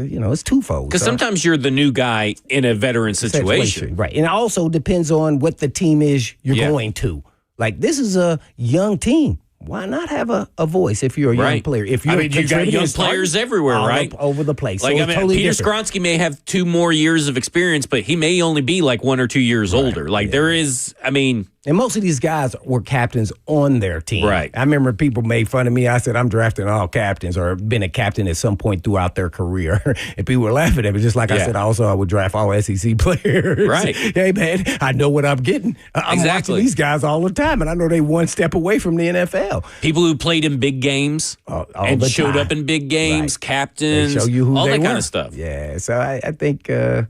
twofold. Because sometimes you're the new guy in a veteran situation. Right. And it also depends on what the team is you're going to. Like, this is a young team. Why not have a voice if you're a young player? If you're you got young players everywhere, right? Over the place. Like, so totally Peter different. Skronsky may have 2 more years of experience, but he may only be like 1 or 2 years older. Like, there is, and most of these guys were captains on their team. Right. I remember people made fun of me. I said, I'm drafting all captains or been a captain at some point throughout their career. And people were laughing at me. Just like I said, also I would draft all SEC players. Right. Hey, man, I know what I'm getting. I'm watching these guys all the time, and I know they one step away from the NFL. People who played in big games and showed up in big games, captains, they show you who all they that were. kind of stuff. Yeah, so I think, I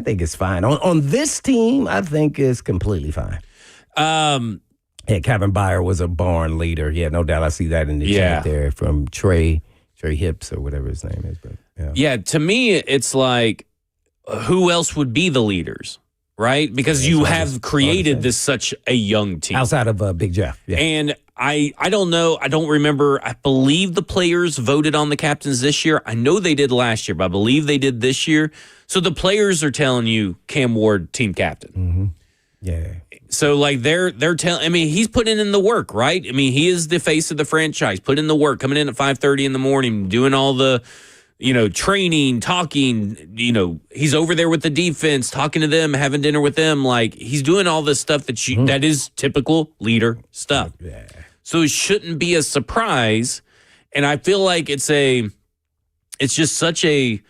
think it's fine. On this team, I think it's completely fine. Kevin Byer was a born leader. Yeah, no doubt. I see that in the chat there from Trey Hips or whatever his name is. But yeah, to me, it's like, who else would be the leaders, right? Because you have created this such a young team outside of Big Jeff. Yeah. And I don't know. I don't remember. I believe the players voted on the captains this year. I know they did last year, but I believe they did this year. So the players are telling you Cam Ward, team captain. Mm-hmm. Yeah. So like they're telling. I mean, he's putting in the work, right? I mean, he is the face of the franchise. Put in the work, coming in at 5:30 in the morning, doing all the, training, talking. He's over there with the defense, talking to them, having dinner with them. Like, he's doing all this stuff that is typical leader stuff. Yeah. So it shouldn't be a surprise. And I feel like it's just such a,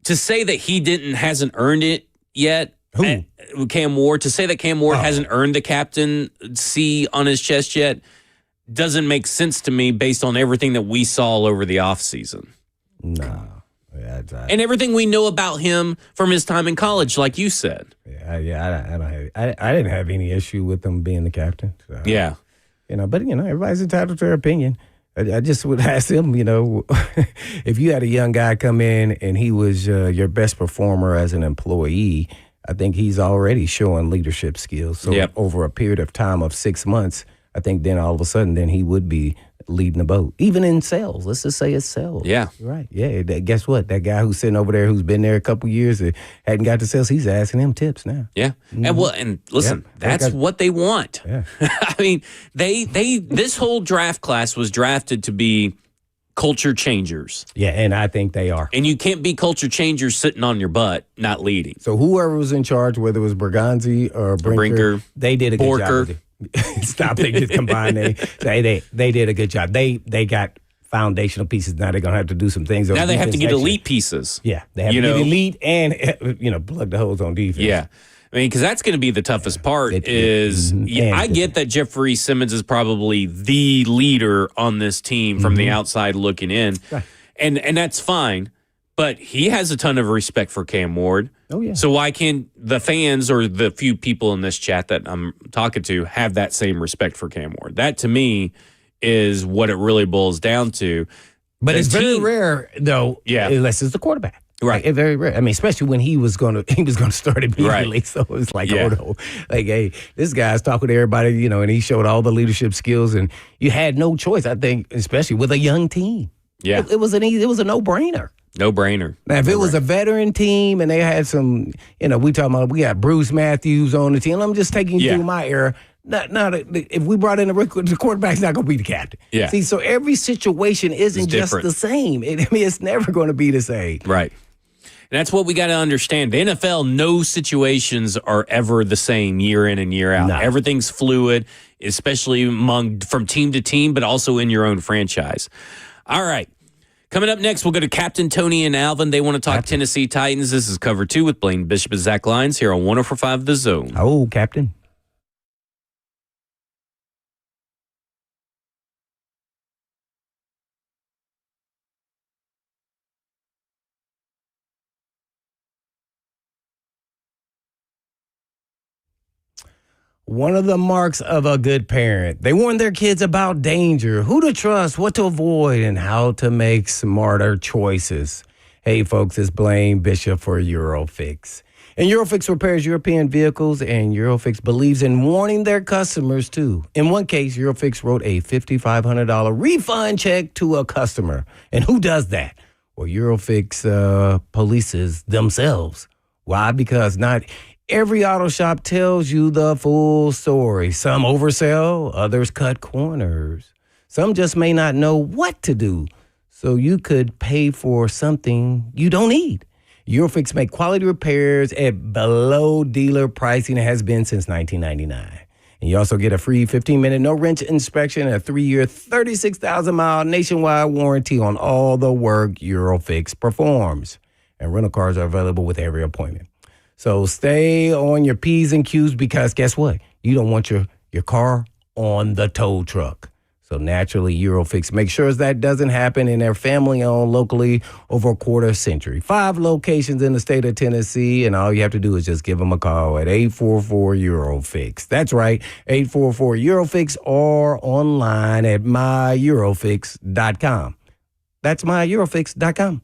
to say that he hasn't earned it yet. Who? Cam Ward. To say that Cam Ward hasn't earned the captaincy on his chest yet doesn't make sense to me based on everything that we saw all over the offseason. No. And everything we know about him from his time in college, like you said. I didn't have any issue with him being the captain. So, yeah. But everybody's entitled to their opinion. I just would ask him, if you had a young guy come in and he was your best performer as an employee, I think he's already showing leadership skills. So over a period of time of 6 months, I think then all of a sudden then he would be leading the boat, even in sales. Let's just say it's sales. Yeah. Right. Yeah. Guess what? That guy who's sitting over there who's been there a couple years and hadn't got to sales, he's asking him tips now. Yeah. Mm-hmm. And listen, that's what they want. Yeah. I mean, this whole draft class was drafted to be culture changers. Yeah, and I think they are. And you can't be culture changers sitting on your butt, not leading. So whoever was in charge, whether it was Berganzi or Brinker, they did a good job. Stop! They just combined. They did a good job. They got foundational pieces. Now they're gonna have to do some things. Now they have to get elite pieces. Yeah, they have to get elite and plug the holes on defense. Yeah. I mean, because that's going to be the toughest part. I get that Jeffrey Simmons is probably the leader on this team from the outside looking in, and that's fine. But he has a ton of respect for Cam Ward. Oh, yeah. So why can't the fans or the few people in this chat that I'm talking to have that same respect for Cam Ward? That, to me, is what it really boils down to. But it's very rare, though, unless it's the quarterback. Right. Like, very rare. I mean, especially when he was going to start immediately. Right. So it's like, oh no. Like, hey, this guy's talking to everybody, and he showed all the leadership skills, and you had no choice, I think, especially with a young team. Yeah. It was a no-brainer. No-brainer. Now, if it was a veteran team and they had some, we got Bruce Matthews on the team. I'm just taking you through my era. If we brought in the quarterback's not going to be the captain. Yeah. See, so every situation isn't just the same. It's never going to be the same. Right. And that's what we got to understand. The NFL, no situations are ever the same year in and year out. No. Everything's fluid, especially from team to team, but also in your own franchise. All right. Coming up next, we'll go to Captain Tony and Alvin. They want to talk Tennessee Titans. This is Cover 2 with Blaine Bishop and Zach Lyons here on 104.5 The Zone. Oh, Captain. One of the marks of a good parent. They warn their kids about danger, who to trust, what to avoid, and how to make smarter choices. Hey, folks, it's Blaine Bishop for Eurofix. And Eurofix repairs European vehicles, and Eurofix believes in warning their customers, too. In one case, Eurofix wrote a $5,500 refund check to a customer. And who does that? Well, Eurofix polices themselves. Why? Because not every auto shop tells you the full story. Some oversell, others cut corners. Some just may not know what to do. So you could pay for something you don't need. Eurofix make quality repairs at below dealer pricing. It has been since 1999. And you also get a free 15-minute no-wrench inspection and a 3-year, 36,000-mile nationwide warranty on all the work Eurofix performs. And rental cars are available with every appointment. So stay on your P's and Q's because guess what? You don't want your car on the tow truck. So naturally, Eurofix makes sure that doesn't happen, and they're family-owned locally over a quarter century. 5 locations in the state of Tennessee, and all you have to do is just give them a call at 844-EUROFIX. That's right, 844-EUROFIX, or online at myEurofix.com. That's myEurofix.com.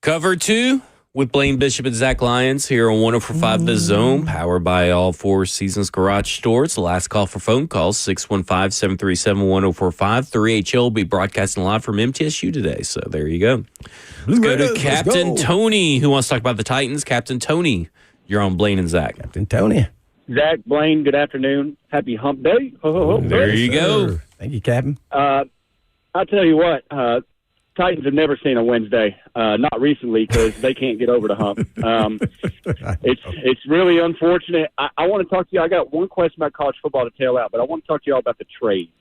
Cover 2 with Blaine Bishop and Zach Lyons here on 104.5 The Zone, powered by all Four Seasons Garage Stores. The last call for phone calls, 615-737-1045. 3HL will be broadcasting live from MTSU today, so there you go. Let's go to Captain Tony, who wants to talk about the Titans. Captain Tony, you're on Blaine and Zach. Captain Tony. Zach, Blaine, good afternoon. Happy hump day. Ho, ho, ho. There you go. Thank you, Captain. I'll tell you what, Titans have never seen a Wednesday, not recently because they can't get over the hump. It's really unfortunate. I want to talk to you. I got one question about college football to tail out, but I want to talk to you all about the trades.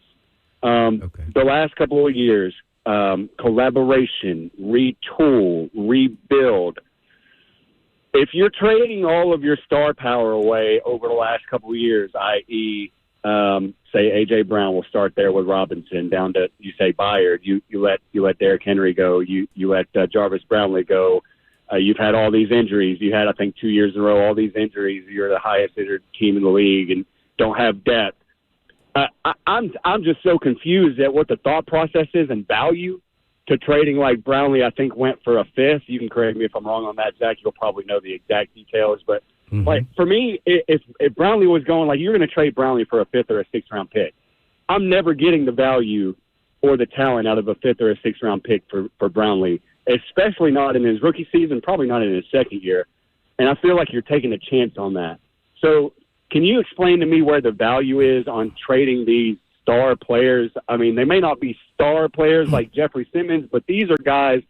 The last couple of years, collaboration, retool, rebuild. If you're trading all of your star power away over the last couple of years, i.e., say A.J. Brown will start there with Robinson down to, you say, Byard. You let Derrick Henry go. You let Jarvis Brownlee go. You've had all these injuries. You had, I think, 2 years in a row, all these injuries. You're the highest injured team in the league and don't have depth. I'm just so confused at what the thought process is and value to trading like Brownlee. I think went for a fifth. You can correct me if I'm wrong on that, Zach. You'll probably know the exact details, but like for me, if Brownlee was going like you're going to trade Brownlee for a fifth or a sixth round pick, I'm never getting the value or the talent out of a fifth or a sixth round pick for Brownlee, especially not in his rookie season, probably not in his second year. And I feel like you're taking a chance on that. So can you explain to me where the value is on trading these star players? I mean, they may not be star players like Jeffrey Simmons, but these are guys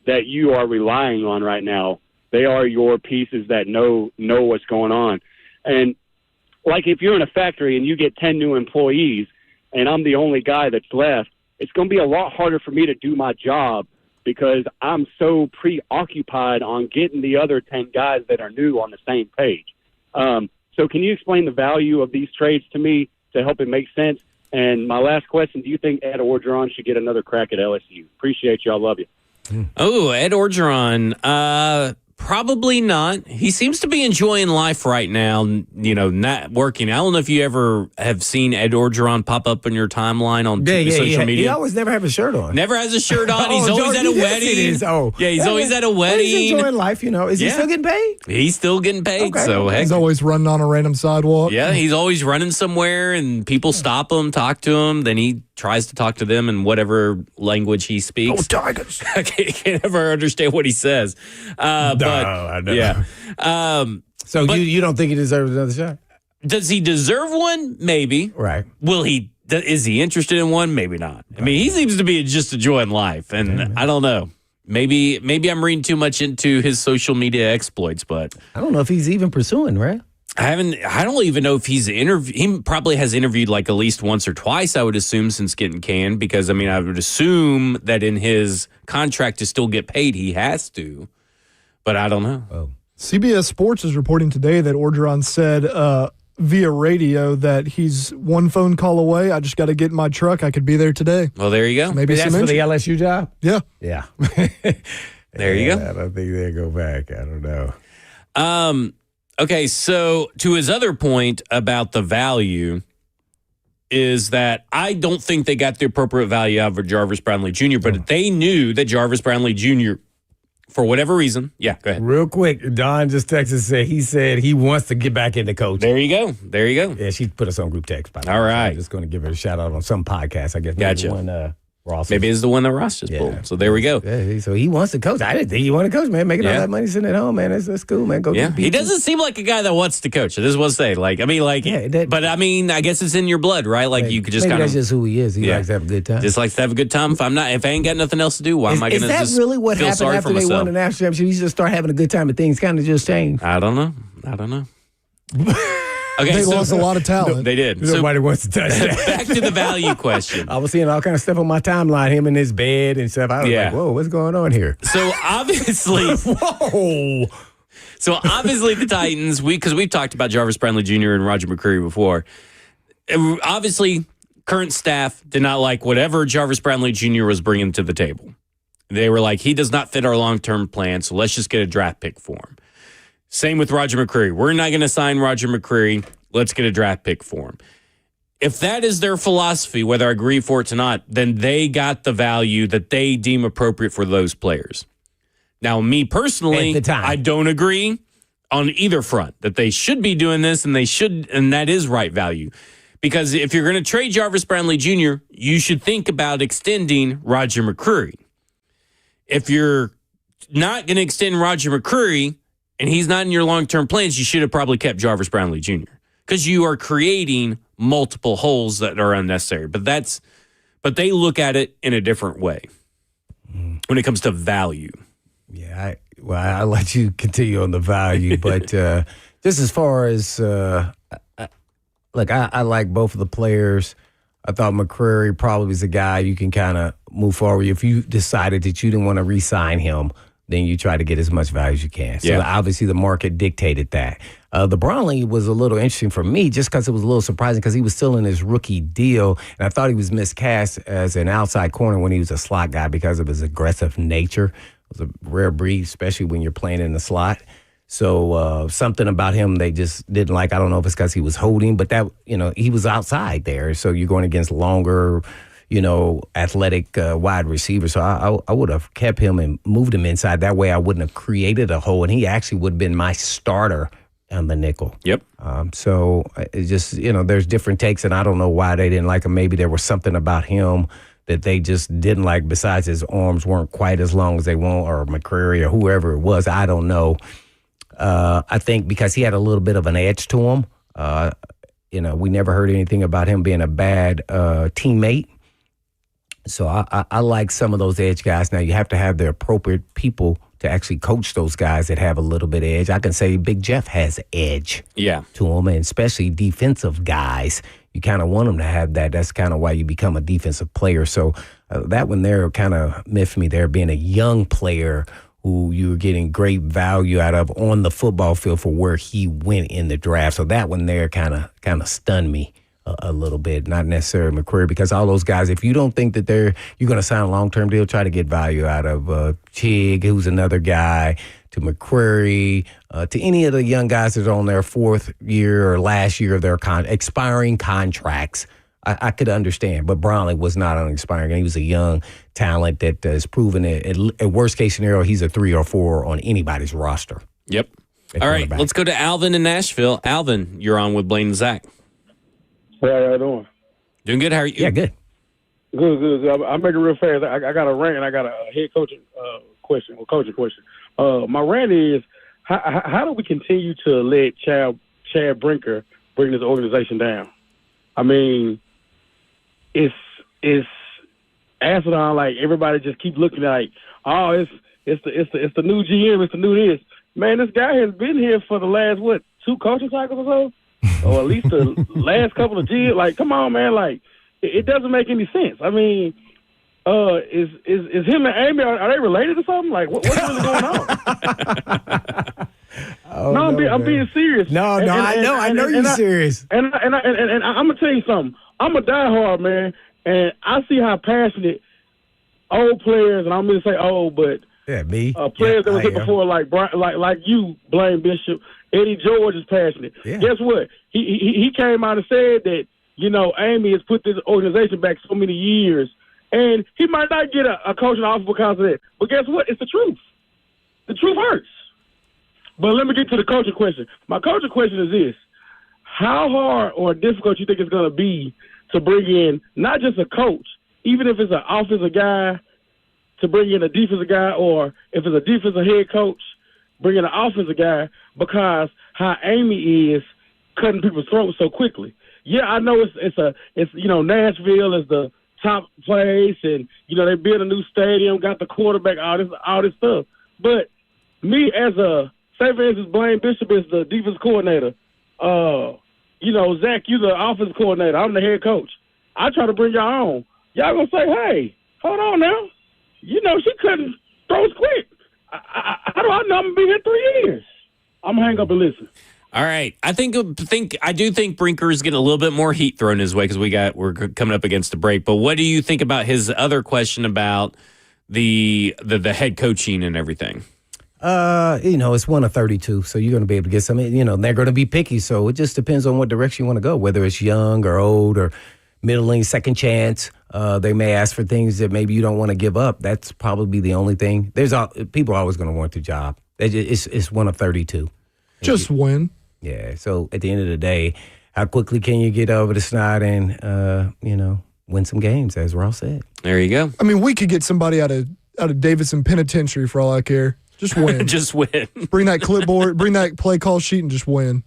that you are relying on right now. They are your pieces that know what's going on. And like if you're in a factory and you get 10 new employees and I'm the only guy that's left, it's going to be a lot harder for me to do my job because I'm so preoccupied on getting the other 10 guys that are new on the same page. So can you explain the value of these trades to me to help it make sense? And my last question, do you think Ed Orgeron should get another crack at LSU? Appreciate you. I love you. Oh, Ed Orgeron. Probably not. He seems to be enjoying life right now, not working. I don't know if you ever have seen Ed Orgeron pop up in your timeline on social media. He always never have a shirt on. Never has a shirt on. He's always at a wedding. He's always at a wedding. He's enjoying life, Is he still getting paid? He's still getting paid. Okay. So he's always running on a random sidewalk. Yeah, he's always running somewhere, and people stop him, talk to him. Then he tries to talk to them in whatever language he speaks. Oh, Tigers! I can't ever understand what he says. But I know. Yeah. So you don't think he deserves another shot? Does he deserve one? Maybe. Right. Will he? Is he interested in one? Maybe not. I mean, he seems to be just enjoying life, and I don't know. Maybe I'm reading too much into his social media exploits, but I don't know if he's even pursuing, right? I don't even know if he's interviewed. He probably has interviewed like at least once or twice, I would assume, since getting canned, because I mean, I would assume that in his contract to still get paid, he has to, but I don't know. Oh. CBS Sports is reporting today that Orgeron said via radio that he's one phone call away. I just got to get in my truck. I could be there today. Well, there you go. Maybe that's for the LSU job? Yeah. Yeah. There you go. I don't think they'll go back. I don't know. Okay, so to his other point about the value is that I don't think they got the appropriate value out of Jarvis Brownlee Jr., but they knew that Jarvis Brownlee Jr., for whatever reason, go ahead. Real quick, Don just texted, he said he wants to get back into coaching. There you go. Yeah, she put us on group text, by the way. All right. So I'm just going to give her a shout out on some podcast, I guess. Gotcha. One, Ross. Maybe it's the one that Ross just pulled. So there we go. Yeah, so he wants to coach. I didn't think he wanted to coach, man. Making all that money sitting at home, man. That's cool, man. Go yeah, he doesn't seem like a guy that wants to coach. It is what I say. But I mean, I guess it's in your blood, right? Like you could just kind of. That's just who he is. He likes to have a good time. Just likes to have a good time. If I ain't got nothing else to do, why am I going to just Is that really what happened after they won the national championship? You just start having a good time and things kind of just change. I don't know. Okay, they lost a lot of talent. They did. Nobody wants to touch that. Back to the value question. I was seeing all kind of stuff on my timeline, him in his bed and stuff. I was like, whoa, what's going on here? So obviously, So obviously the Titans, because we've talked about Jarvis Brownlee Jr. and Roger McCreary before. Obviously, current staff did not like whatever Jarvis Brownlee Jr. was bringing to the table. They were like, he does not fit our long-term plan, so let's just get a draft pick for him. Same with Roger McCreary. We're not going to sign Roger McCreary. Let's get a draft pick for him. If that is their philosophy, whether I agree for it or not, then they got the value that they deem appropriate for those players. Now, me personally, At the time. I don't agree on either front that they should be doing this and that is right value. Because if you're going to trade Jarvis Brownlee Jr., you should think about extending Roger McCreary. If you're not going to extend Roger McCreary and he's not in your long-term plans, you should have probably kept Jarvis Brownlee Jr. because you are creating multiple holes that are unnecessary. But they look at it in a different way when it comes to value. Yeah, I'll let you continue on the value, but just as far as look, I like both of the players. I thought McCreary probably was a guy you can kind of move forward. If you decided that you didn't want to re-sign him, then you try to get as much value as you can. So obviously the market dictated that. The Brownlee was a little interesting for me just because it was a little surprising because he was still in his rookie deal, and I thought he was miscast as an outside corner when he was a slot guy because of his aggressive nature. It was a rare breed, especially when you're playing in the slot. So something about him they just didn't like. I don't know if it's because he was holding, but that he was outside there. So you're going against longer, athletic wide receivers. So I would have kept him and moved him inside. That way I wouldn't have created a hole, and he actually would have been my starter on the nickel. Yep. So it just, there's different takes, and I don't know why they didn't like him. Maybe there was something about him that they just didn't like besides his arms weren't quite as long as they want, or McCreary or whoever it was. I don't know. I think because he had a little bit of an edge to him. We never heard anything about him being a bad teammate. So I like some of those edge guys. Now, you have to have the appropriate people to actually coach those guys that have a little bit of edge. I can say Big Jeff has edge to him, and especially defensive guys. You kind of want them to have that. That's kind of why you become a defensive player. So that one there kind of miffed me there, being a young player who you were getting great value out of on the football field for where he went in the draft. So that one there kind of stunned me a little bit, not necessarily McCreary, because all those guys, if you don't think that you're going to sign a long-term deal, try to get value out of Chig, who's another guy, to McCreary, to any of the young guys that are on their fourth year or last year of their expiring contracts. I could understand, but Brownlee was not on expiring. He was a young talent that has proven it. At worst case scenario, he's a 3 or 4 on anybody's roster. Yep. All right, let's go to Alvin in Nashville. Alvin, you're on with Blaine and Zach. How y'all doing? Doing good. How are you? Yeah, good. Good. I'll make it real fast. I got a rant and I got a head coaching question or coaching question. My rant is, how do we continue to let Chad Brinker bring this organization down? I mean, it's Asadon, like everybody just keep looking like, oh, it's the new GM, it's the new this. Man, this guy has been here for the last 2 coaching cycles or so, or at least the last couple of GMs. Like, come on, man, like it doesn't make any sense. I mean, is him and Amy, are they related or something? Like, what's really going on? I'm being serious. No, I know you're serious. And I'm gonna tell you something. I'm a diehard man, and I see how passionate old players, and I'm gonna say old, but players that was here before, like you, Blaine Bishop, Eddie George is passionate. Yeah. Guess what? He came out and said that Amy has put this organization back so many years, and he might not get a coaching offer because of that. But guess what? It's the truth. The truth hurts. But let me get to the coaching question. My coaching question is this. How hard or difficult you think it's going to be to bring in not just a coach, even if it's an offensive guy, to bring in a defensive guy, or if it's a defensive head coach, bring in an offensive guy, because how Amy is cutting people's throats so quickly. Yeah, I know it's Nashville is the top place, and they built a new stadium, got the quarterback, all this stuff. But me as a, say for instance, Blaine Bishop is the defense coordinator. Zach, you the offensive coordinator. I'm the head coach. I try to bring y'all on. Y'all gonna say, hey, hold on now. She couldn't throw quick. How do I know I'm gonna be here 3 years? I'm gonna hang up and listen. All right. I do think Brinker is getting a little bit more heat thrown his way because we're coming up against a break. But what do you think about his other question about the head coaching and everything? It's 1 of 32, so you're going to be able to get some. They're going to be picky, so it just depends on what direction you want to go, whether it's young or old or middling, second chance. They may ask for things that maybe you don't want to give up. That's probably the only thing. People are always going to want the job. It's one of 32. Just win. Yeah. So at the end of the day, how quickly can you get over the snot and win some games, as Ross said? There you go. I mean, we could get somebody out of Davidson Penitentiary for all I care. Just win. Just win. Bring that clipboard, bring that play call sheet, and just win.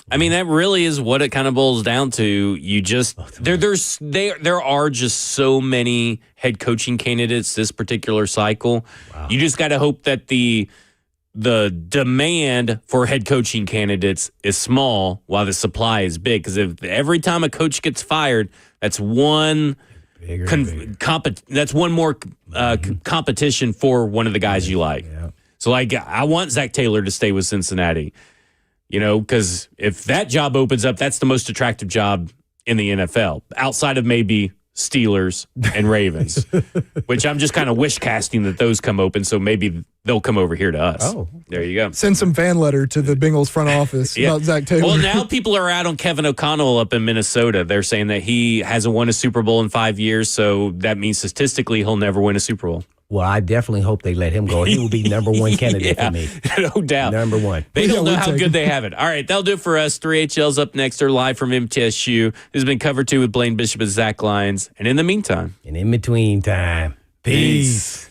I mean, that really is what it kind of boils down to. You just there are just so many head coaching candidates this particular cycle. Wow. You just got to hope that the demand for head coaching candidates is small while the supply is big. Because if every time a coach gets fired, that's one more competition for one of the guys you like. Yeah. So, like, I want Zach Taylor to stay with Cincinnati. Because if that job opens up, that's the most attractive job in the NFL, outside of maybe Steelers and Ravens, which I'm just kind of wish casting that those come open, so maybe they'll come over here to us. Oh, there you go. Send some fan letter to the Bengals front office about Zach Taylor. Well, now people are out on Kevin O'Connell up in Minnesota. They're saying that he hasn't won a Super Bowl in 5 years, so that means statistically he'll never win a Super Bowl. Well, I definitely hope they let him go. He will be number one candidate for me. No doubt. Number one. They don't know how good they have it. All right, that'll do it for us. 3HL's up next. They're live from MTSU. This has been Cover 2 with Blaine Bishop and Zach Lyons. And in the meantime. And in between time. Peace.